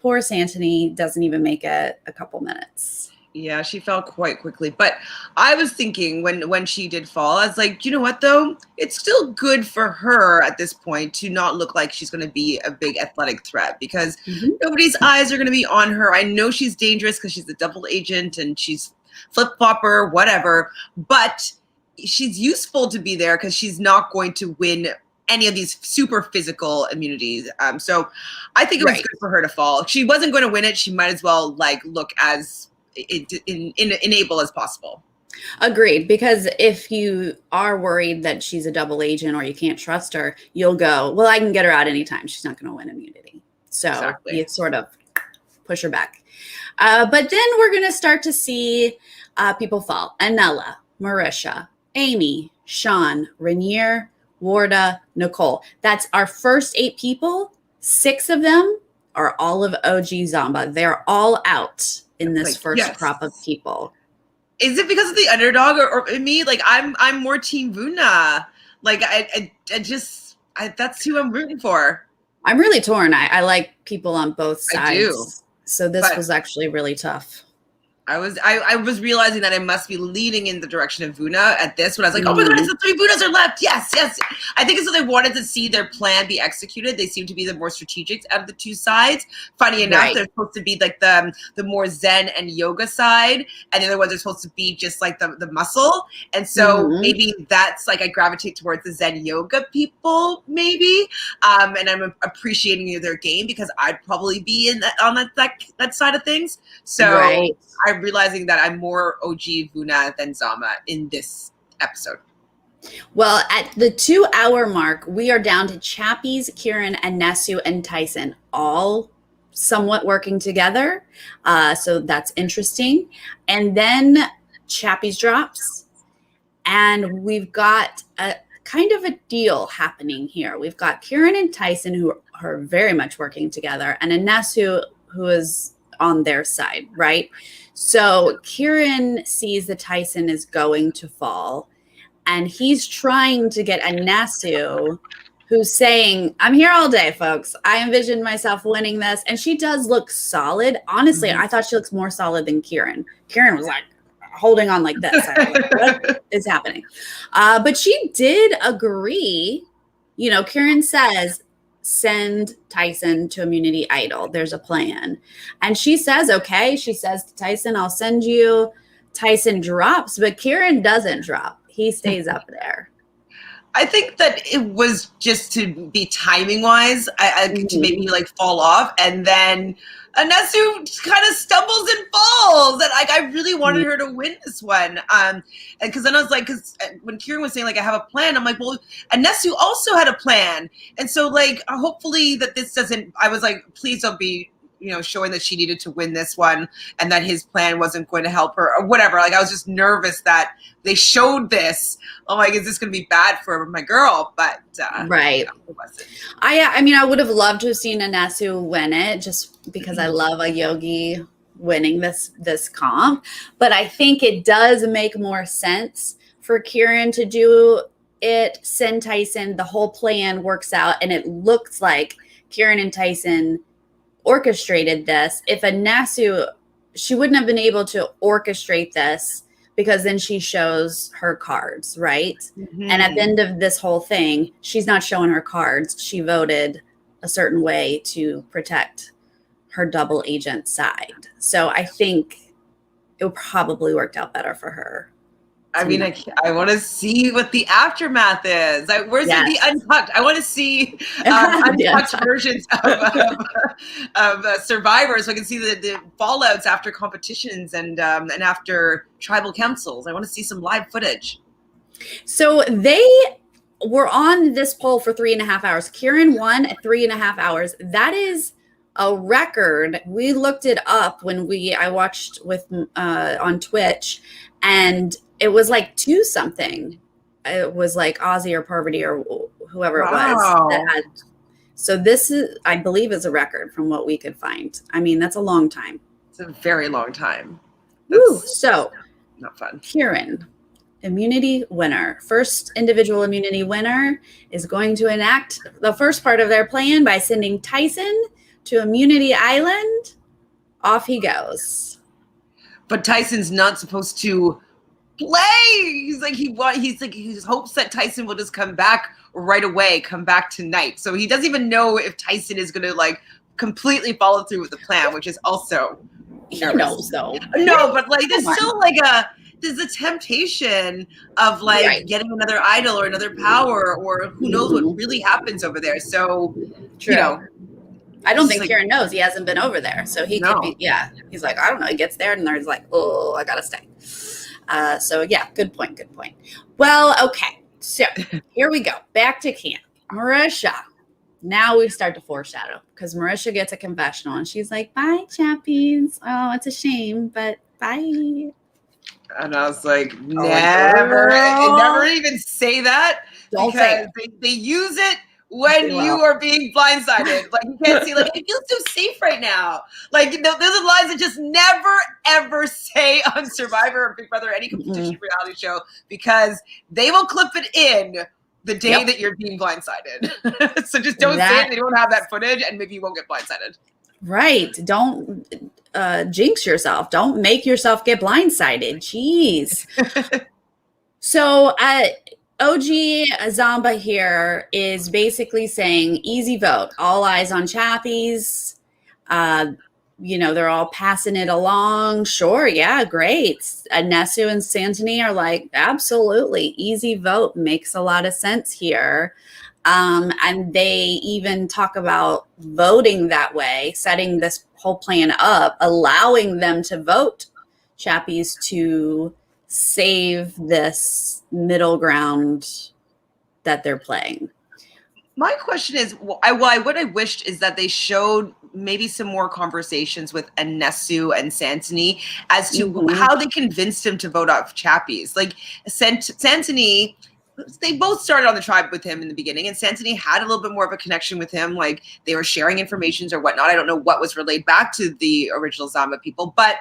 poor Santini doesn't even make it a couple minutes. Yeah, she fell quite quickly. But I was thinking when she did fall, I was like, you know what, though? It's still good for her at this point to not look like she's going to be a big athletic threat, because nobody's eyes are going to be on her. I know she's dangerous because she's a double agent and she's flip-flopper, whatever. But she's useful to be there because she's not going to win any of these super physical immunities. So I think it was Right. good for her to fall. She wasn't going to win it. She might as well like look as enable as possible. Agreed. Because if you are worried that she's a double agent or you can't trust her, you'll go, well, I can get her out anytime. She's not going to win immunity. So Exactly. you sort of push her back. But then we're going to start to see people fall. Anella, Marisha, Amy, Sean, Rainier, Warda, Nicole. That's our first 8 people. 6 of them are all of OG Zamba. They're all out in this Like, first yes. crop of people. Is it because of the underdog or me? Like I'm more Team Vuna. Like I just that's who I'm rooting for. I'm really torn. I like people on both sides. I do. So this was actually really tough. I was realizing that I must be leaning in the direction of Vuna at this when I was like, oh my God, it's the 3 Vunas are left. Yes. I think it's so they wanted to see their plan be executed. They seem to be the more strategic out of the 2 sides. Funny enough, they're supposed to be like the more Zen and yoga side, and the other ones are supposed to be just like the muscle. And so maybe that's like I gravitate towards the Zen yoga people, maybe. And I'm appreciating their game because I'd probably be in on that side of things. So I'm realizing that I'm more OG Vuna than Zama in this episode. Well, at the 2-hour mark, we are down to Chappies, Kieran, and Nesu and Tyson, all somewhat working together. So that's interesting. And then Chappies drops, and we've got a kind of a deal happening here. We've got Kieran and Tyson who are very much working together, and a Nesu who is on their side, right? So Kieran sees that Tyson is going to fall, and he's trying to get a Nesu who's saying, I'm here all day, folks. I envisioned myself winning this. And she does look solid. Honestly, I thought she looks more solid than Kieran. Kieran was like holding on like this. I was like, what is happening? But she did agree. You know, Kieran says, send Tyson to Immunity Idol. There's a plan. And she says, okay. She says to Tyson, I'll send you. Tyson drops, but Kieran doesn't drop. He stays up there. I think that it was just to be timing wise, to make me like fall off. And then Anesu kind of stumbles and falls. And like, I really wanted her to win this one. And because then I was like, because when Kieran was saying like, I have a plan, I'm like, well, Anesu also had a plan. And so like, hopefully that this doesn't, I was like, please don't be, you know, showing that she needed to win this one and that his plan wasn't going to help her or whatever. Like I was just nervous that they showed this. I'm like, is this going to be bad for my girl? But right. No, it wasn't. I mean, I would have loved to have seen Anesu win it just because I love a yogi winning this comp. But I think it does make more sense for Kieran to do it, send Tyson, the whole plan works out. And it looks like Kieran and Tyson orchestrated this. If Anesu, she wouldn't have been able to orchestrate this because then she shows her cards, right? And at the end of this whole thing, she's not showing her cards. She voted a certain way to protect her double agent side. So I think it probably worked out better for her. I mean, I want to see what the aftermath is. Where's the untucked? I want to see untucked versions of Survivor, so I can see the fallouts after competitions and after tribal councils. I want to see some live footage. So they were on this poll for 3.5 hours. Kieran won at 3.5 hours. That is a record. We looked it up when I watched with on Twitch, and it was like 2 something. It was like Ozzy or Parvati or whoever it was that had. So this is, I believe, is a record from what we could find. I mean, that's a long time. It's a very long time. Woo. So not fun. Kieran, immunity winner. First individual immunity winner is going to enact the first part of their plan by sending Tyson to Immunity Island. Off he goes. But Tyson's not supposed to play. He's like he hopes that Tyson will just come back right away, come back tonight. So he doesn't even know if Tyson is going to like completely follow through with the plan, which is also he knows though. No, but like there's still like there's a temptation of like Right. getting another idol or another power, or who knows what really happens over there. So, True. you know, I don't it's think like- Kieran knows. He hasn't been over there. So he could be, yeah. He's like, I don't know. He gets there and there's like, oh, I got to stay. So yeah, good point. Good point. Well, okay. So here we go. Back to camp. Marisha. Now we start to foreshadow because Marisha gets a confessional and she's like, bye, Chappies. Oh, it's a shame, but bye. And I was like, never even say that. Don't say it. Because they use it when you are being blindsided. Like, you can't see, like, I feel so safe right now. Like, those are lines that just never, ever say on Survivor or Big Brother or any competition reality show, because they will clip it in the day that you're being blindsided. So just don't say it. They don't have that footage, and maybe you won't get blindsided. Right. Don't jinx yourself. Don't make yourself get blindsided. Jeez. So OG Zamba here is basically saying easy vote. All eyes on Chappies. They're all passing it along. Sure. Yeah. Great. Nesu and Santini are like, absolutely. Easy vote. Makes a lot of sense here. And they even talk about voting that way, setting this whole plan up, allowing them to vote Chappies to save this middle ground that they're playing. My question is, what I wished is that they showed maybe some more conversations with Nesu and Santini as to how they convinced him to vote off Chappies. Like, Santini, they both started on the tribe with him in the beginning, and Santini had a little bit more of a connection with him. Like, they were sharing information or whatnot. I don't know what was relayed back to the original Zamba people, but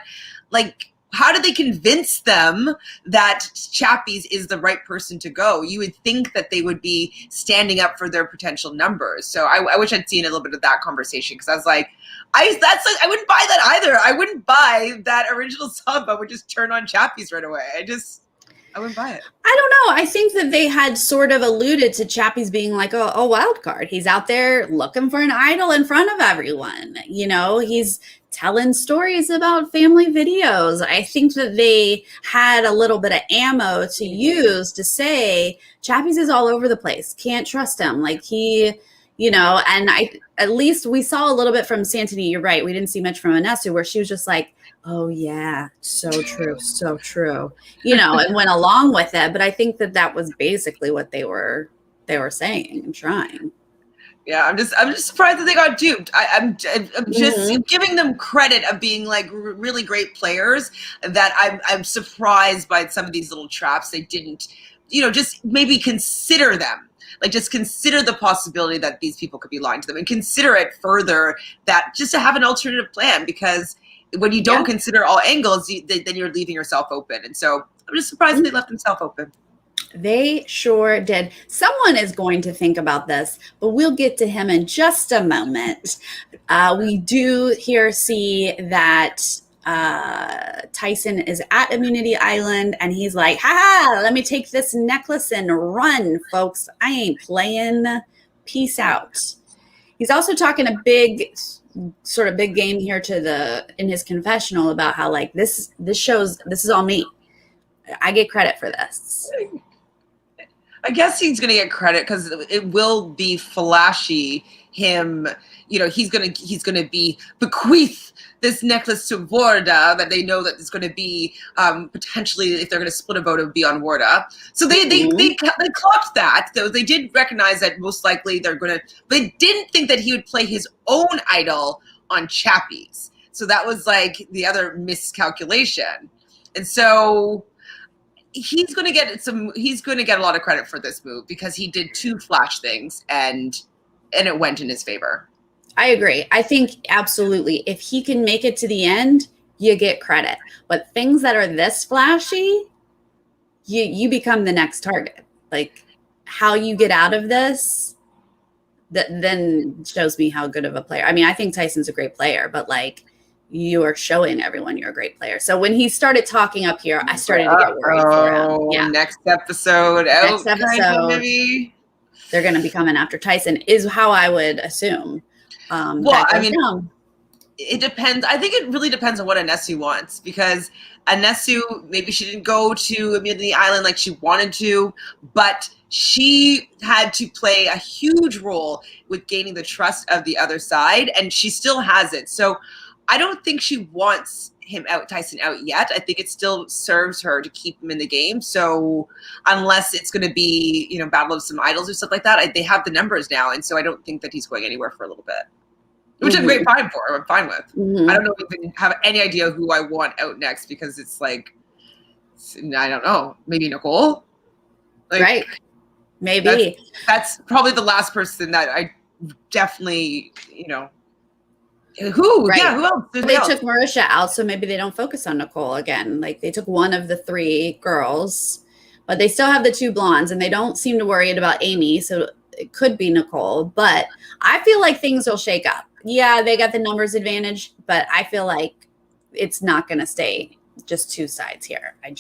like, how did they convince them that Chappies is the right person to go? You would think that they would be standing up for their potential numbers. So I wish I'd seen a little bit of that conversation, because I was like, I wouldn't buy that either. I wouldn't buy that original Zamba would just turn on Chappies right away. I wouldn't buy it. I don't know. I think that they had sort of alluded to Chappies being like a wild card. He's out there looking for an idol in front of everyone. He's telling stories about family videos. I think that they had a little bit of ammo to use to say Chappies is all over the place. Can't trust him. Like and at least we saw a little bit from Santini. You're right. We didn't see much from Anesu, where she was just like, oh yeah, so true, so true, and went along with it. But I think that was basically what they were saying and trying. Yeah, I'm just surprised that they got duped. I'm just giving them credit of being like really great players. That I'm surprised by some of these little traps. They didn't, just maybe consider them. Like, just consider the possibility that these people could be lying to them, and consider it further, that just to have an alternative plan, because when you don't consider all angles, then you're leaving yourself open. And so I'm just surprised they left themselves open. They sure did. Someone is going to think about this, but we'll get to him in just a moment. We do here see that Tyson is at Immunity Island, and he's like, ha, let me take this necklace and run, folks. I ain't playing. Peace out. He's also talking a big game here in his confessional about how, like, this shows, this is all me. I get credit for this. I guess he's going to get credit because it will be flashy. Him, he's going to be bequeath this necklace to Vorda, that they know that it's going to be potentially, if they're going to split a vote, it would be on Vorda. So they clocked that. So they did recognize that most likely they didn't think that he would play his own idol on Chappies. So that was like the other miscalculation. And so he's going to get a lot of credit for this move, because he did two flash things and it went in his favor. I agree. I think absolutely. If he can make it to the end, you get credit. But things that are this flashy, you become the next target. Like, how you get out of this, that then shows me how good of a player. I mean, I think Tyson's a great player, but like, you are showing everyone you're a great player. So when he started talking up here, I started to get worried for him. Yeah. Next episode, maybe they're going to be coming after Tyson, is how I would assume. Well, I mean, it depends. I think it really depends on what Anesu wants, because Anesu, maybe she didn't go to Immunity Island like she wanted to, but she had to play a huge role with gaining the trust of the other side, and she still has it. So I don't think she wants Tyson out yet. I think it still serves her to keep him in the game. So unless it's going to be, battle of some idols or stuff like that, they have the numbers now. And so I don't think that he's going anywhere for a little bit, which I'm fine for. I'm fine with. I don't know if I have any idea who I want out next, because it's like, I don't know, maybe Nicole. Right. Maybe. That's probably the last person that I definitely, who? Right. Yeah, who else? They took Marisha out, so maybe they don't focus on Nicole again. Like, they took one of the 3 girls, but they still have the 2 blondes, and they don't seem to worry about Amy, so it could be Nicole. But I feel like things will shake up. Yeah, they got the numbers advantage, but I feel like it's not going to stay just 2 sides here. I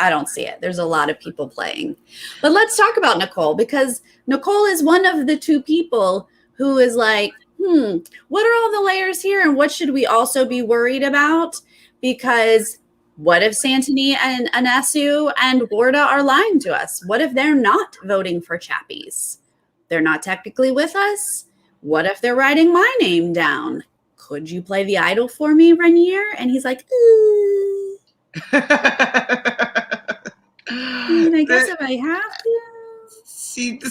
don't see it. There's a lot of people playing. But let's talk about Nicole, because Nicole is one of the 2 people who is like, what are all the layers here? And what should we also be worried about? Because what if Santini and Anesu and Warda are lying to us? What if they're not voting for Chappies? They're not technically with us. What if they're writing my name down? Could you play the idol for me, Renier? And he's like, I guess if I have to. See,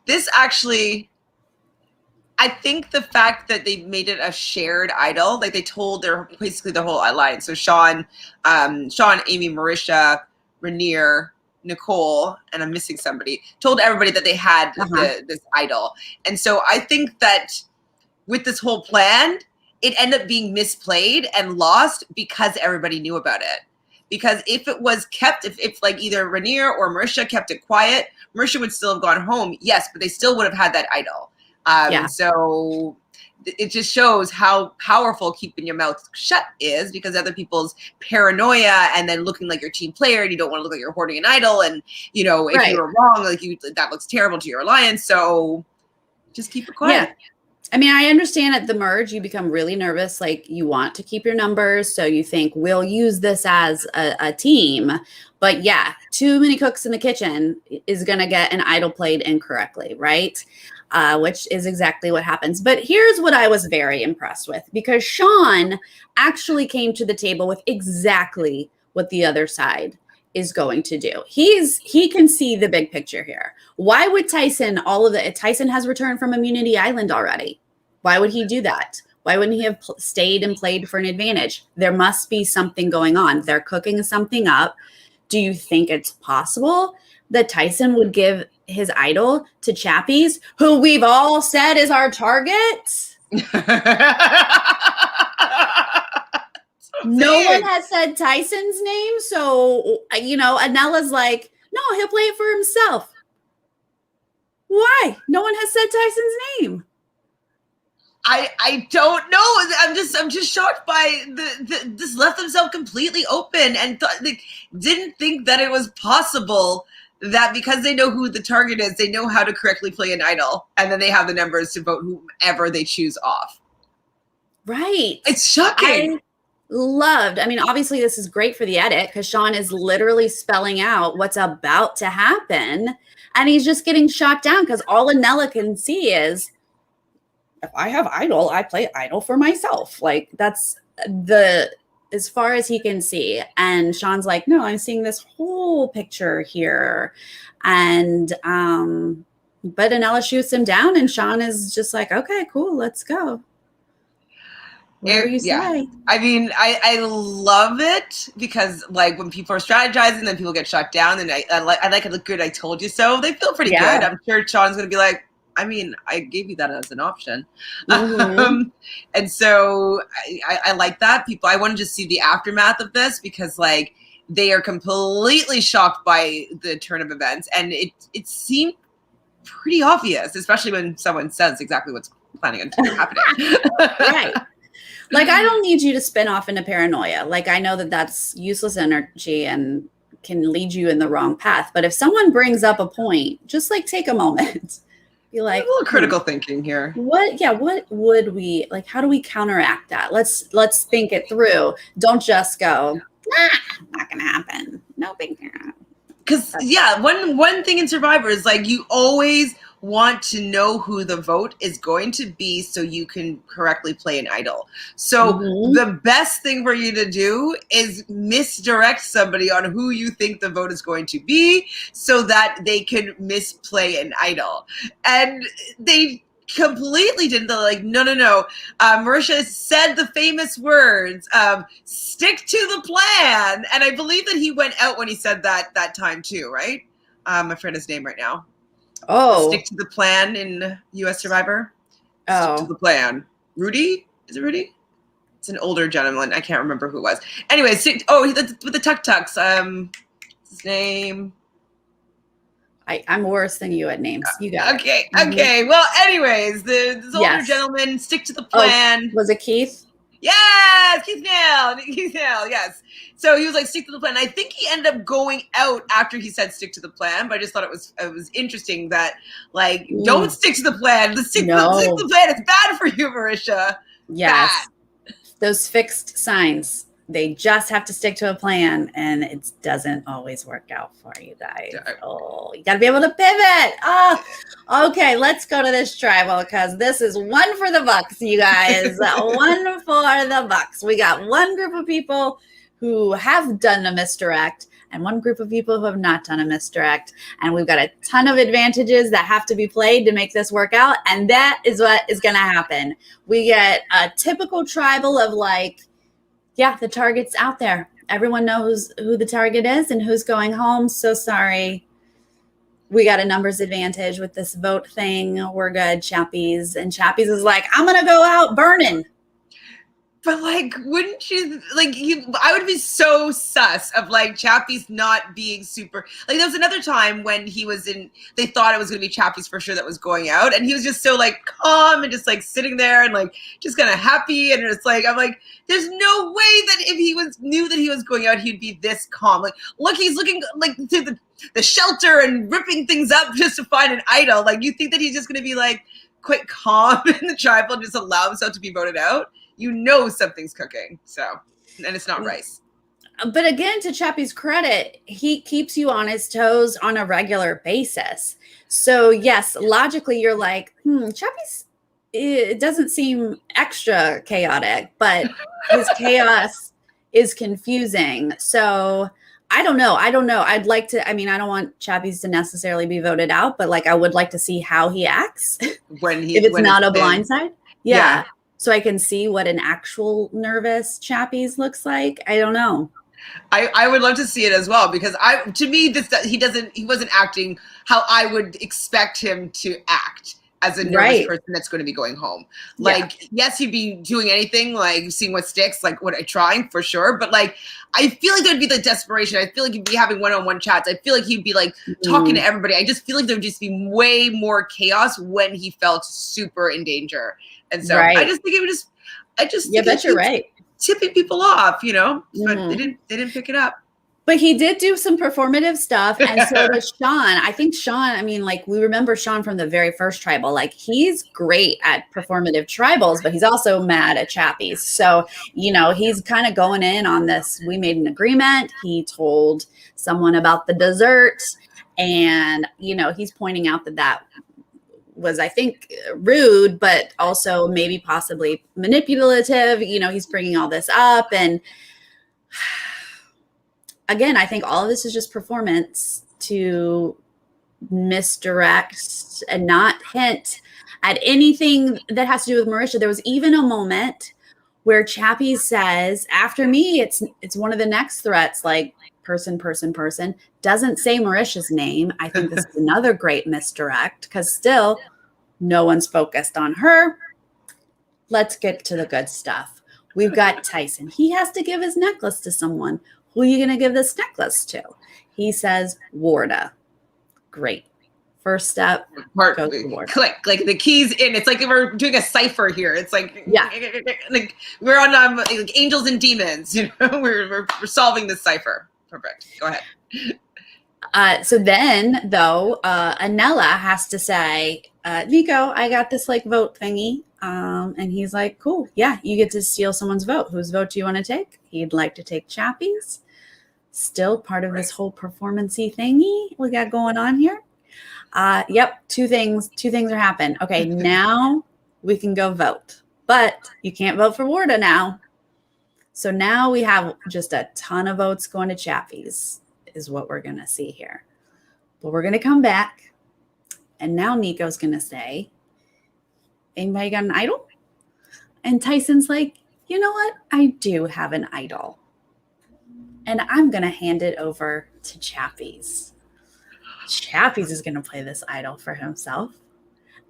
this actually, I think the fact that they made it a shared idol, like they told basically the whole alliance. So Sean, Amy, Marisha, Renier, Nicole, and I'm missing somebody, told everybody that they had this idol. And so I think that with this whole plan, it ended up being misplayed and lost because everybody knew about it. Because if it was kept, if like either Renier or Marisha kept it quiet, Marisha would still have gone home, yes, but they still would have had that idol. So it just shows how powerful keeping your mouth shut is, because other people's paranoia and then looking like your team player, and you don't want to look like you're hoarding an idol. And, if you were wrong, that looks terrible to your alliance. So just keep it quiet. Yeah. I mean, I understand at the merge, you become really nervous. Like, you want to keep your numbers. So you think, we'll use this as a team. But yeah, too many cooks in the kitchen is going to get an idol played incorrectly, right? Which is exactly what happens. But here's what I was very impressed with, because Sean actually came to the table with exactly what the other side is going to do. He can see the big picture here. Why would Tyson, Tyson has returned from Immunity Island already. Why would he do that? Why wouldn't he have stayed and played for an advantage? There must be something going on. They're cooking something up. Do you think it's possible that Tyson would give his idol to Chappies, who we've all said is our target? No one has said Tyson's name. So, Anella's like, no, he'll play it for himself. Why? No one has said Tyson's name. I don't know. I'm just shocked by this left themselves completely open, and didn't think that it was possible that because they know who the target is, they know how to correctly play an idol, and then they have the numbers to vote whomever they choose off. Right. It's shocking. I mean, obviously this is great for the edit, because Sean is literally spelling out what's about to happen, and he's just getting shot down because all Anella can see is, if I have idol, I play idol for myself. Like, that's as far as he can see. And Sean's like, no, I'm seeing this whole picture here. And but Anella shoots him down, and Sean is just like, okay, cool, let's go. Whatever you say. I mean, I love it, because like when people are strategizing, then people get shot down, and I like a good I told you so. They feel pretty good. I'm sure Sean's gonna be like, I mean, I gave you that as an option. And so I like that. I wanted to see the aftermath of this, because like they are completely shocked by the turn of events, and it seemed pretty obvious, especially when someone says exactly what's planning on happening. Right. Like, I don't need you to spin off into paranoia. Like, I know that that's useless energy and can lead you in the wrong path. But if someone brings up a point, just like take a moment. Be like, a little critical thinking here. What would we like? How do we counteract that? Let's think it through. Don't just go, not gonna happen. No big deal. Because one thing in Survivor is like you always want to know who the vote is going to be so you can correctly play an idol. So the best thing for you to do is misdirect somebody on who you think the vote is going to be so that they can misplay an idol. And they completely didn't. They're like, no. Marisha said the famous words, stick to the plan. And I believe that he went out when he said that time too, right? I forget his name right now. Oh. Stick to the plan in US Survivor. Oh. Stick to the plan. Rudy? Is it Rudy? It's an older gentleman. I can't remember who it was. Anyway, with the tuk-tuks. What's his name? I'm worse than you at names. You got it. Okay. Well, anyways, this older gentleman, stick to the plan. Was it Keith? Yes, Keith Nell, yes. So he was like, stick to the plan. I think he ended up going out after he said stick to the plan, but I just thought it was interesting that, like, don't stick to the plan. Stick to the plan. It's bad for you, Marisha. Yes. Bad. Those fixed signs. They just have to stick to a plan, and it doesn't always work out for you guys. Oh, you got to be able to pivot. Oh, okay. Let's go to this tribal because this is one for the bucks, you guys. One for the bucks. We got one group of people who have done a misdirect and one group of people who have not done a misdirect. And we've got a ton of advantages that have to be played to make this work out. And that is what is going to happen. We get a typical tribal of like, yeah, the target's out there. Everyone knows who the target is and who's going home. So sorry. We got a numbers advantage with this vote thing. We're good, Chappies. And Chappies is like, I'm going to go out burning. But like, wouldn't you I would be so sus of like Chappies not being super, like there was another time when they thought it was going to be Chappies for sure that was going out. And he was just so like calm and just like sitting there and like just kind of happy. And it's like, I'm like, there's no way that if he knew that he was going out, he'd be this calm. Like, look, he's looking like to the shelter and ripping things up just to find an idol. Like, you think that he's just going to be like quite calm in the tribal and just allow himself to be voted out? You know something's cooking, and it's not rice. But again, to Chappie's credit, he keeps you on his toes on a regular basis. So yes, logically, you're like, Chappie's, it doesn't seem extra chaotic, but his chaos is confusing. So I don't know. I'd like to, I don't want Chappies to necessarily be voted out, but like, I would like to see how he acts if it's not a blindside. Yeah. So I can see what an actual nervous Chappies looks like. I don't know. I would love to see it as well, because to me, he wasn't acting how I would expect him to act as a nervous person that's going to be going home. Like, yes, he'd be doing anything, like seeing what sticks, like trying for sure. But like, I feel like there'd be the desperation. I feel like he'd be having one-on-one chats. I feel like he'd be like talking to everybody. I just feel like there'd just be way more chaos when he felt super in danger. And so I just think it would just, you're right. Tipping people off, but they didn't pick it up. But he did do some performative stuff. And so does Sean. I think Sean, we remember Sean from the very first tribal. Like, he's great at performative tribals, but he's also mad at Chappies. So, he's kind of going in on this. We made an agreement. He told someone about the dessert. And, he's pointing out that was, I think, rude, but also maybe possibly manipulative. He's bringing all this up. And again, I think all of this is just performance to misdirect and not hint at anything that has to do with Marisha. There was even a moment where Chappies says, after me, it's one of the next threats, like person, doesn't say Marisha's name. I think this is another great misdirect, because still no one's focused on her. Let's get to the good stuff. We've got Tyson. He has to give his necklace to someone. Who are you going to give this necklace to? He says, Warda. Great. First step, go to Warda. Click, like the keys in. It's like we're doing a cipher here. It's like, like we're on like angels and demons. We're solving this cipher. Perfect. Go ahead. So then, though, Anella has to say, Nico, I got this like vote thingy. And he's like, cool. Yeah, you get to steal someone's vote. Whose vote do you want to take? He'd like to take Chappies. Still part of this whole performance-y thingy we got going on here. Yep, two things are happening. Okay, now we can go vote. But you can't vote for Warda now. So now we have just a ton of votes going to Chappies is what we're going to see here. But we're going to come back. And now Nico's going to say, anybody got an idol? And Tyson's like, you know what? I do have an idol. And I'm going to hand it over to Chappies. Chappies is going to play this idol for himself.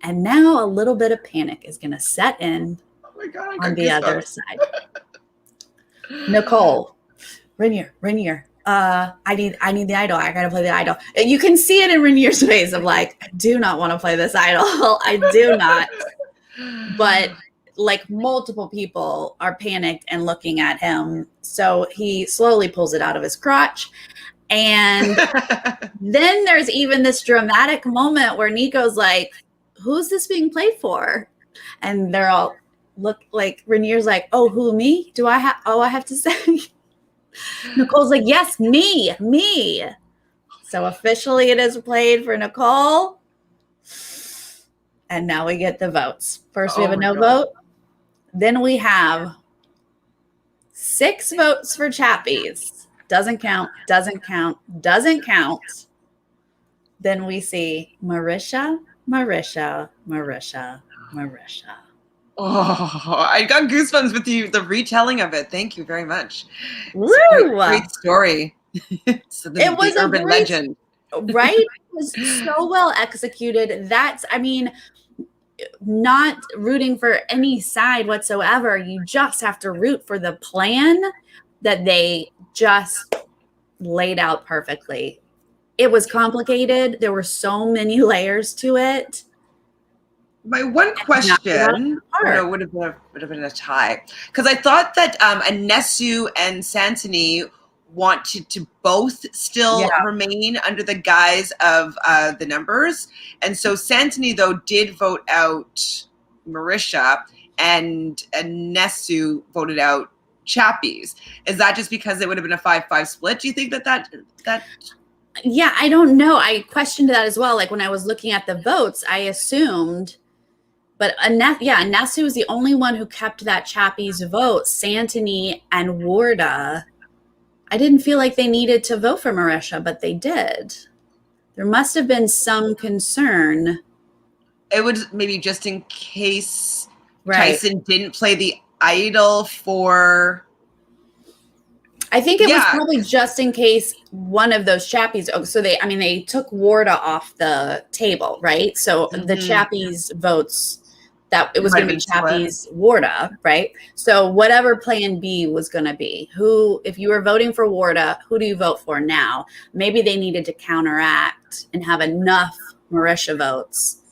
And now a little bit of panic is going to set in on the other side. Nicole, Rainier, I need the idol. I gotta play the idol. And you can see it in Rainier's face of like, I do not want to play this idol. I do not. But like multiple people are panicked and looking at him. So he slowly pulls it out of his crotch. And then there's even this dramatic moment where Nico's like, who's this being played for? And they're all look like Rainier's like, oh, who, me? I have to say. Nicole's like, yes, me. So officially it is played for Nicole. And now we get the votes. First we have a no vote. Then we have 6 votes for Chappies. Doesn't count. Then we see Marisha. Oh, I got goosebumps with you, the retelling of it. Thank you very much. Woo! Great story. So it was a urban legend. Right? It was so well executed. Not rooting for any side whatsoever. You just have to root for the plan that they just laid out perfectly. It was complicated. There were so many layers to it. My one question would have been a tie, because I thought that Anesu and Santini wanted to both still remain under the guise of the numbers, and so Santini though did vote out Marisha, and Anesu voted out Chappies. Is that just because it would have been a 5-5 split? Do you think that? Yeah, I don't know. I questioned that as well. Like when I was looking at the votes, I assumed. But Anesu was the only one who kept that Chappies vote. Santini and Warda, I didn't feel like they needed to vote for Marisha, but they did. There must have been some concern. It was maybe just in case Tyson didn't play the idol for... I think it was probably just in case one of those Chappies. Oh, so they took Warda off the table, right? So the Chappies votes, that it was going to be Chappies Warda, right? So whatever plan B was going to be, if you were voting for Warda, who do you vote for now? Maybe they needed to counteract and have enough Marisha votes.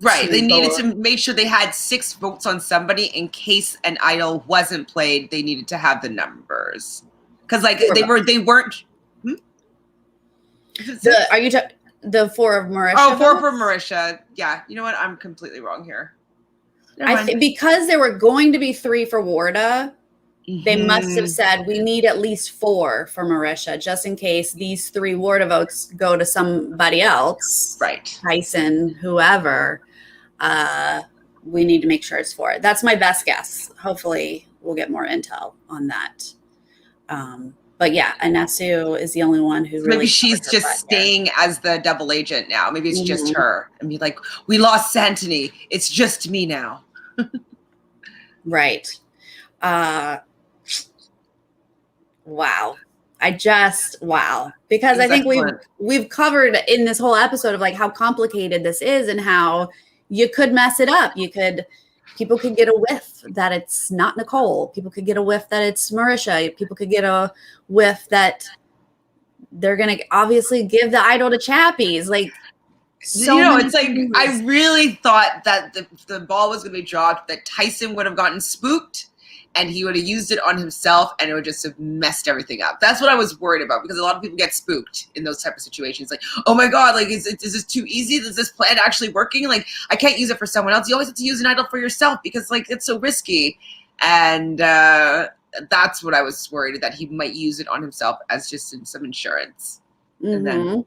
Right. They needed to make sure they had 6 votes on somebody in case an idol wasn't played. They needed to have the numbers. Because they weren't. Are you the 4 of Marisha? Oh, 4 for Marisha. Yeah. You know what? I'm completely wrong here. I think because there were going to be 3 for Warda, they must have said we need at least 4 for Marisha, just in case these 3 Warda votes go to somebody else. Right. Tyson, whoever. We need to make sure it's 4. That's my best guess. Hopefully we'll get more intel on that. But yeah, Anesu is the only one who really... Maybe she's just staying as the double agent now. Maybe it's just her. And be like, we lost Santini. It's just me now. Right. Wow. Because I think we've covered in this whole episode of like how complicated this is and how you could mess it up. People could get a whiff that it's not Nicole. People could get a whiff that it's Marisha. People could get a whiff that they're going to obviously give the idol to Chappies. Like, it's like, I really thought that the ball was going to be dropped, that Tyson would have gotten spooked and he would have used it on himself, and it would just have messed everything up. That's what I was worried about, because a lot of people get spooked in those type of situations. Like, oh my God, like, is this too easy? Is this plan actually working? Like, I can't use it for someone else. You always have to use an idol for yourself, because like it's so risky. And that's what I was worried, that he might use it on himself as just some insurance. And then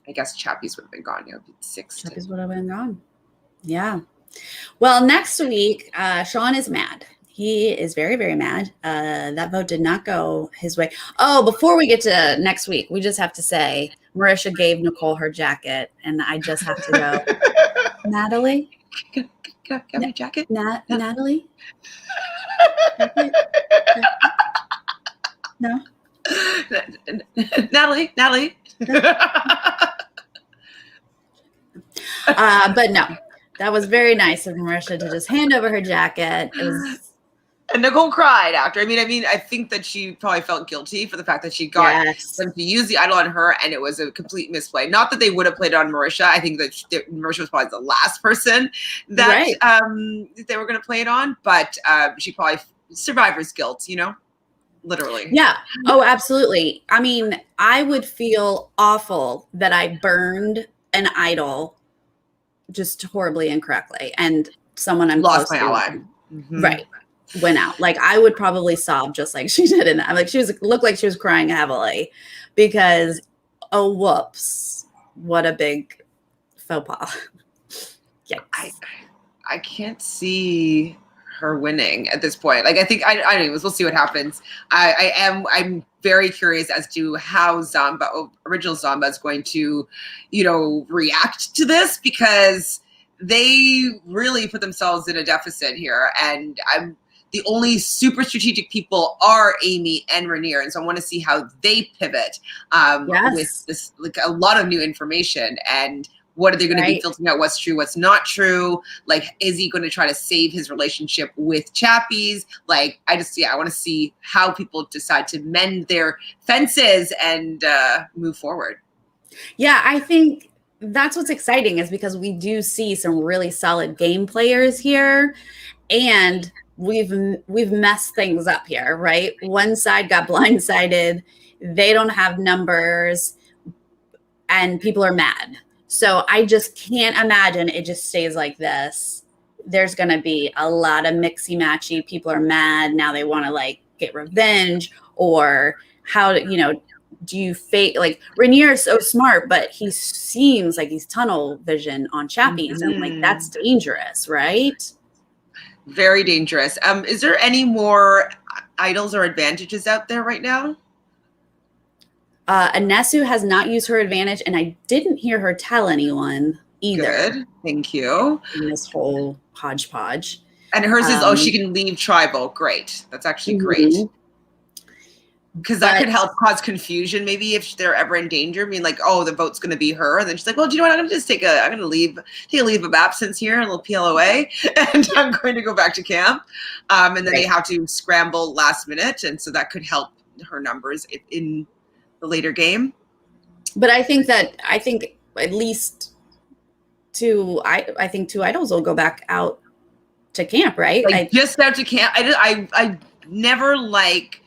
I guess Chappies would have been gone. You know, 6. Chappies would have been gone. Yeah. Well, next week, Sean is mad. He is very, very mad. That vote did not go his way. Oh, before we get to next week, we just have to say Marisha gave Nicole her jacket, and I just have to go, Natalie? Can I get my jacket? Natalie? No? Natalie. But no, that was very nice of Marisha to just hand over her jacket. It was... And Nicole cried after. I mean, I think that she probably felt guilty for the fact that she got them to use the idol on her, and it was a complete misplay. Not that they would have played it on Marisha. I think that Marisha was probably the last person that they were going to play it on, but she probably survivor's guilt, you know, literally. Yeah. Oh, absolutely. I mean, I would feel awful that I burned an idol just horribly incorrectly, and someone I'm lost close my to, ally. right, went out. Like, I would probably sob just like she did in that. Like, looked like she was crying heavily because, oh, whoops, what a big faux pas. Yikes. I can't see her winning at this point. Like, I think anyways, we'll see what happens. I'm very curious as to how original Zamba is going to, you know, react to this, because they really put themselves in a deficit here, and the only super strategic people are Amy and Rainier, and so I want to see how they pivot with this, like, a lot of new information. And what are they going to be filtering out? What's true? What's not true? Like, is he going to try to save his relationship with Chappies? Like, I want to see how people decide to mend their fences and move forward. Yeah, I think that's what's exciting, is because we do see some really solid game players here, and we've messed things up here, right? One side got blindsided. They don't have numbers, and people are mad. So I just can't imagine it just stays like this. There's going to be a lot of mixy-matchy. People are mad. Now they want to, like, get revenge, or how, you know, do you fake, like, Rainier is so smart, but he seems like he's tunnel vision on Chappies, and like, that's dangerous, right? Very dangerous. Is there any more idols or advantages out there right now? Anesu has not used her advantage, and I didn't hear her tell anyone either. Good, thank you. In this whole hodgepodge. And hers is, she can leave tribal. Great. That's actually great. Because that could help cause confusion, maybe, if they're ever in danger. I mean, like, oh, the vote's going to be her, and then she's like, well, do you know what? I'm going to just take a leave of absence here, a little PLOA, and I'm going to go back to camp. And then they have to scramble last minute, and so that could help her numbers in the later game. But I think at least two idols will go back out to camp, right? Like, just out to camp. I never like,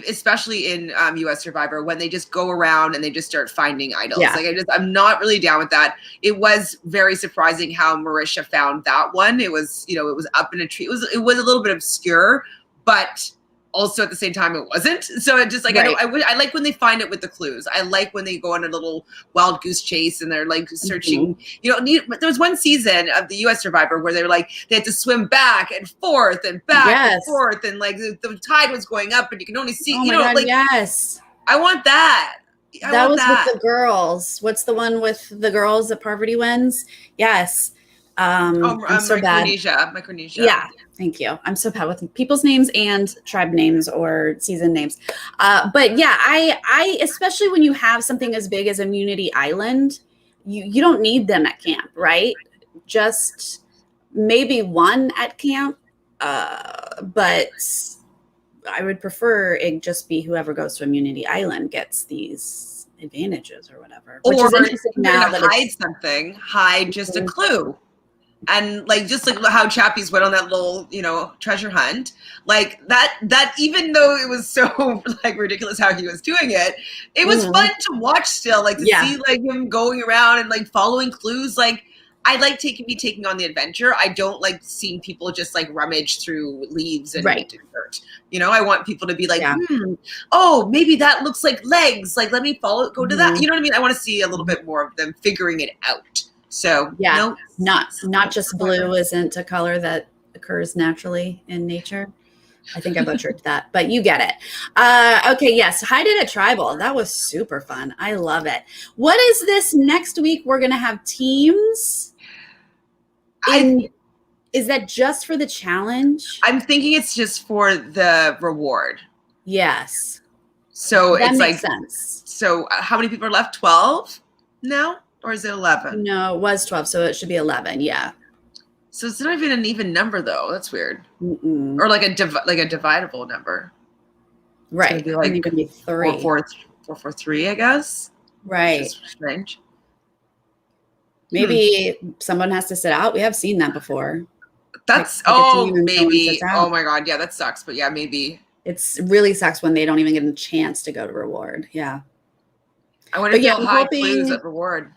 especially in US Survivor, when they just go around and they just start finding idols. Yeah. Like, I'm not really down with that. It was very surprising how Marisha found that one. It was, you know, it was up in a tree. It was a little bit obscure, but also at the same time it wasn't. So it just, like, I like when they find it with the clues. I like when they go on a little wild goose chase and they're like searching, you know, there was one season of the US Survivor where they were like, they had to swim back and forth and back and forth. And like the tide was going up and you can only see, you know, God, like, yes. I want that. That was with the girls. What's the one with the girls that Parvati wins? Yes. I'm so bad. Micronesia. Yeah. Thank you. I'm so bad with people's names and tribe names or season names. But yeah, I especially when you have something as big as Immunity Island, you don't need them at camp, right? Just maybe one at camp. But I would prefer it just be whoever goes to Immunity Island gets these advantages or whatever. Or now that hide something, hide just a clue. And like just like how Chappies went on that little, treasure hunt, like that even though it was so like ridiculous how he was doing it, it was fun to watch still, like to see like him going around and like following clues. Like I like taking on the adventure. I don't like seeing people just like rummage through leaves and dirt. I want people to be like, oh, maybe that looks like legs. Like let me go to that. You know what I mean? I want to see a little bit more of them figuring it out. So not just blue isn't a color that occurs naturally in nature. I think I butchered that, but you get it. Okay, yes, hide it at tribal. That was super fun. I love it. What is this next week? We're gonna have teams. Is that just for the challenge? I'm thinking it's just for the reward. Yes. So that it's makes like sense. So how many people are left? 12 now? Or is it 11? No, it was 12, so it should be 11. Yeah. So it's not even an even number, though. That's weird. Mm-mm. Or like a dividable number. Right. It's gonna be like 3. 443, I guess. Right. Which is strange. Maybe someone has to sit out. We have seen that before. That's maybe. Oh my God, yeah, that sucks. But yeah, maybe. It's really sucks when they don't even get a chance to go to reward. Yeah. I wonder if they'll hide clues at reward.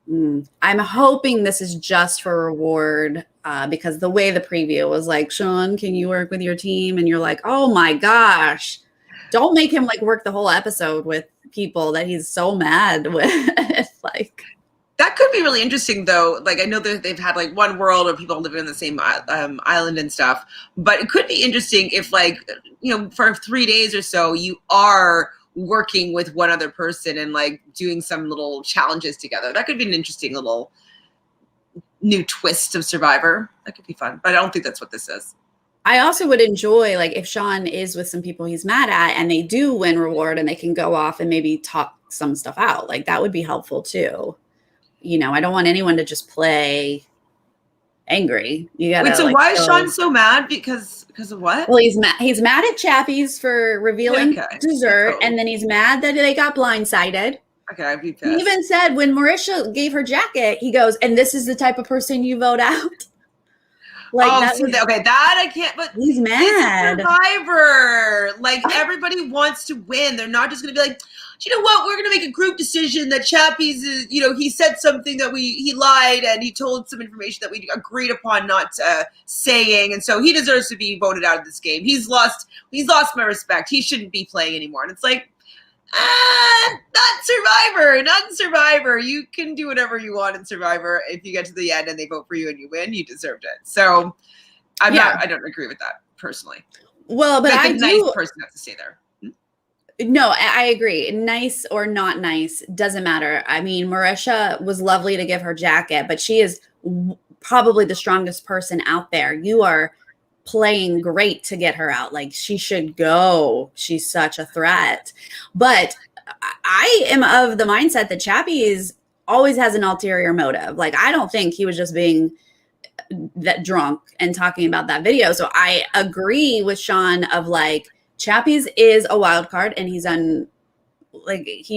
I'm hoping this is just for reward because the way the preview was like, Sean, can you work with your team? And you're like, oh my gosh, don't make him like work the whole episode with people that he's so mad with. Like that could be really interesting though. Like I know that they've had like one world of people living in the same island and stuff, but it could be interesting if like, for 3 days or so you are working with one other person and like doing some little challenges together. That could be an interesting little new twist of Survivor. That could be fun, but I don't think that's what this is. I also would enjoy like if Sean is with some people he's mad at and they do win reward and they can go off and maybe talk some stuff out. Like that would be helpful too. I don't want anyone to just play angry. You gotta. Wait, so why is Sean so mad? Because of what? Well, he's mad. He's mad at Chappies for revealing dessert, and then he's mad that they got blindsided. Okay, I'd be pissed. He even said when Marisha gave her jacket, he goes, "And this is the type of person you vote out." Like that I can't. But he's mad. It's Survivor. Like everybody wants to win. They're not just going to be like, you know what? We're going to make a group decision that Chappies is. He said something that he lied and he told some information that we agreed upon not saying, and so he deserves to be voted out of this game. He's lost my respect. He shouldn't be playing anymore. And it's like, not Survivor. You can do whatever you want in Survivor. If you get to the end and they vote for you and you win, you deserved it. So I don't agree with that personally. Well, but a nice person has to stay there. No, I agree. Nice or not nice, doesn't matter. I mean, Marisha was lovely to give her jacket, but she is probably the strongest person out there. You are playing great to get her out. Like she should go. She's such a threat. But I am of the mindset that Chappies always has an ulterior motive. Like I don't think he was just being that drunk and talking about that video. So I agree with Sean of like, Chappies is a wild card and he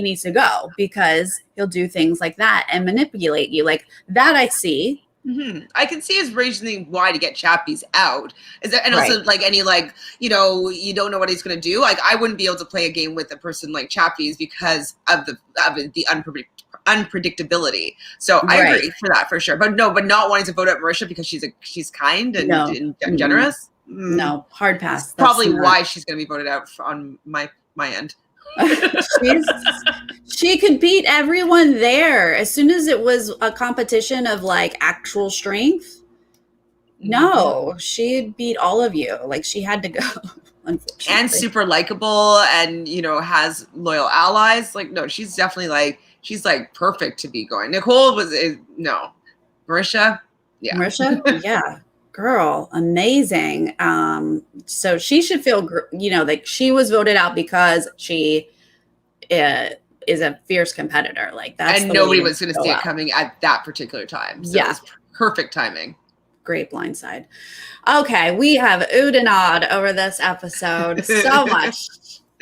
needs to go because he'll do things like that and manipulate you. Like that I see. Mm-hmm. I can see his reasoning why to get Chappies out. Also like any like, you don't know what he's going to do. Like I wouldn't be able to play a game with a person like Chappies because of the unpredictability. So I agree for that for sure. But not wanting to vote out Marisha because she's kind and generous. No, hard pass. That's probably why she's going to be voted out on my end. She could beat everyone there. As soon as it was a competition of like actual strength, no, she'd beat all of you. Like she had to go, unfortunately. And super likable and, has loyal allies. Like, no, she's definitely like, she's like perfect to be going. Nicole no. Marisha? Yeah. Marisha? Yeah. Girl, amazing. So she should feel, like she was voted out because she is a fierce competitor. Like that's and nobody was going to see it coming at that particular time. So it was perfect timing. Great blindside. Okay, we have oohed and awed over this episode so much.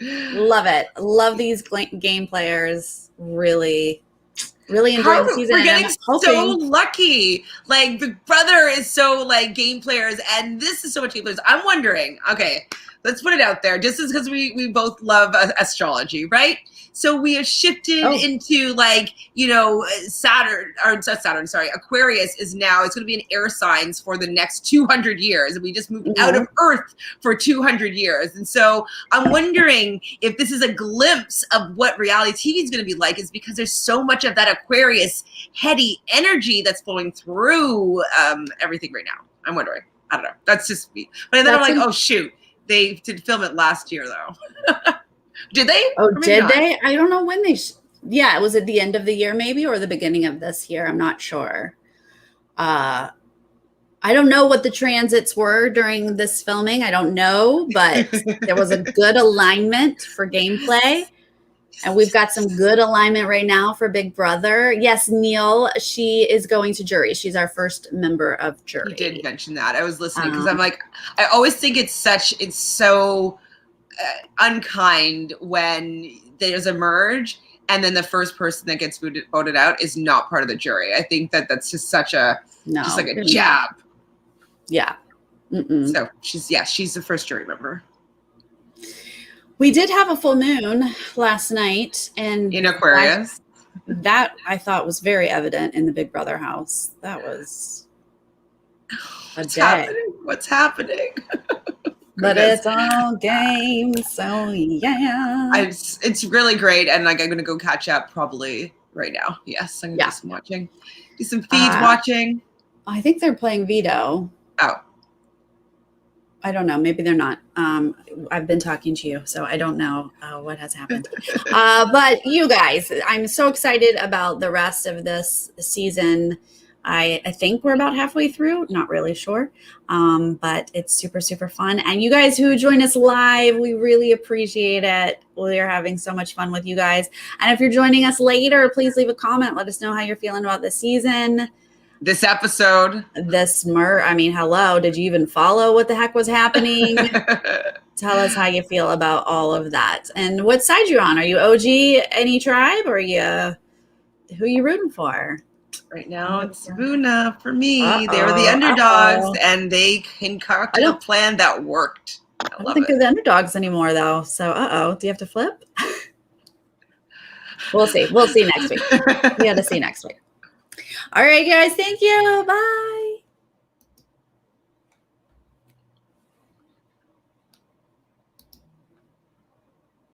Love it. Love these game players. Really really enjoying the season. We're And getting I'm hoping so lucky. Like Big Brother is so like game players, and this is so much game players. I'm wondering. Okay, let's put it out there. Just because we both love astrology, right? So we have shifted into like, you know, Saturn, or not Saturn, sorry, Aquarius is now, it's going to be in air signs for the next 200 years. And we just moved out of Earth for 200 years. And so I'm wondering if this is a glimpse of what reality TV is going to be like, is because there's so much of that Aquarius heady energy that's flowing through everything right now. I'm wondering. I don't know. That's just me. But then I'm like, oh, shoot. They did film it last year, though. Did they? Oh, did they? I don't know when they. Yeah, was it the end of the year maybe, or the beginning of this year? I'm not sure. I don't know what the transits were during this filming. I don't know, but there was a good alignment for gameplay. And we've got some good alignment right now for Big Brother. Yes, Neil, she is going to jury. She's our first member of jury. You did mention that. I was listening because I'm like, I always think it's so unkind when there's a merge and then the first person that gets voted out is not part of the jury. I think that that's just such a just like a jab. Yeah. So she's the first jury member. We did have a full moon last night, and in Aquarius. That I thought was very evident in the Big Brother house. That was a day. What's happening? But it's all games, so yeah. It's really great, and like I'm gonna go catch up probably right now. Yes, I'm just watching. Do some feeds watching. I think they're playing Veto. Oh. I don't know. Maybe they're not. I've been talking to you, so I don't know what has happened. But you guys, I'm so excited about the rest of this season. I think we're about halfway through. Not really sure. But it's super, super fun. And you guys who join us live, we really appreciate it. We're having so much fun with you guys. And if you're joining us later, please leave a comment. Let us know how you're feeling about the season. This episode. Hello. Did you even follow what the heck was happening? Tell us how you feel about all of that. And what side you on? Are you OG any tribe, or who are you rooting for? Right now it's Vuna for me. They were the underdogs and they concocted a plan that worked. I don't think they're the underdogs anymore though. So do you have to flip? We'll see. We'll see next week. We got to see next week. All right, guys. Thank you. Bye.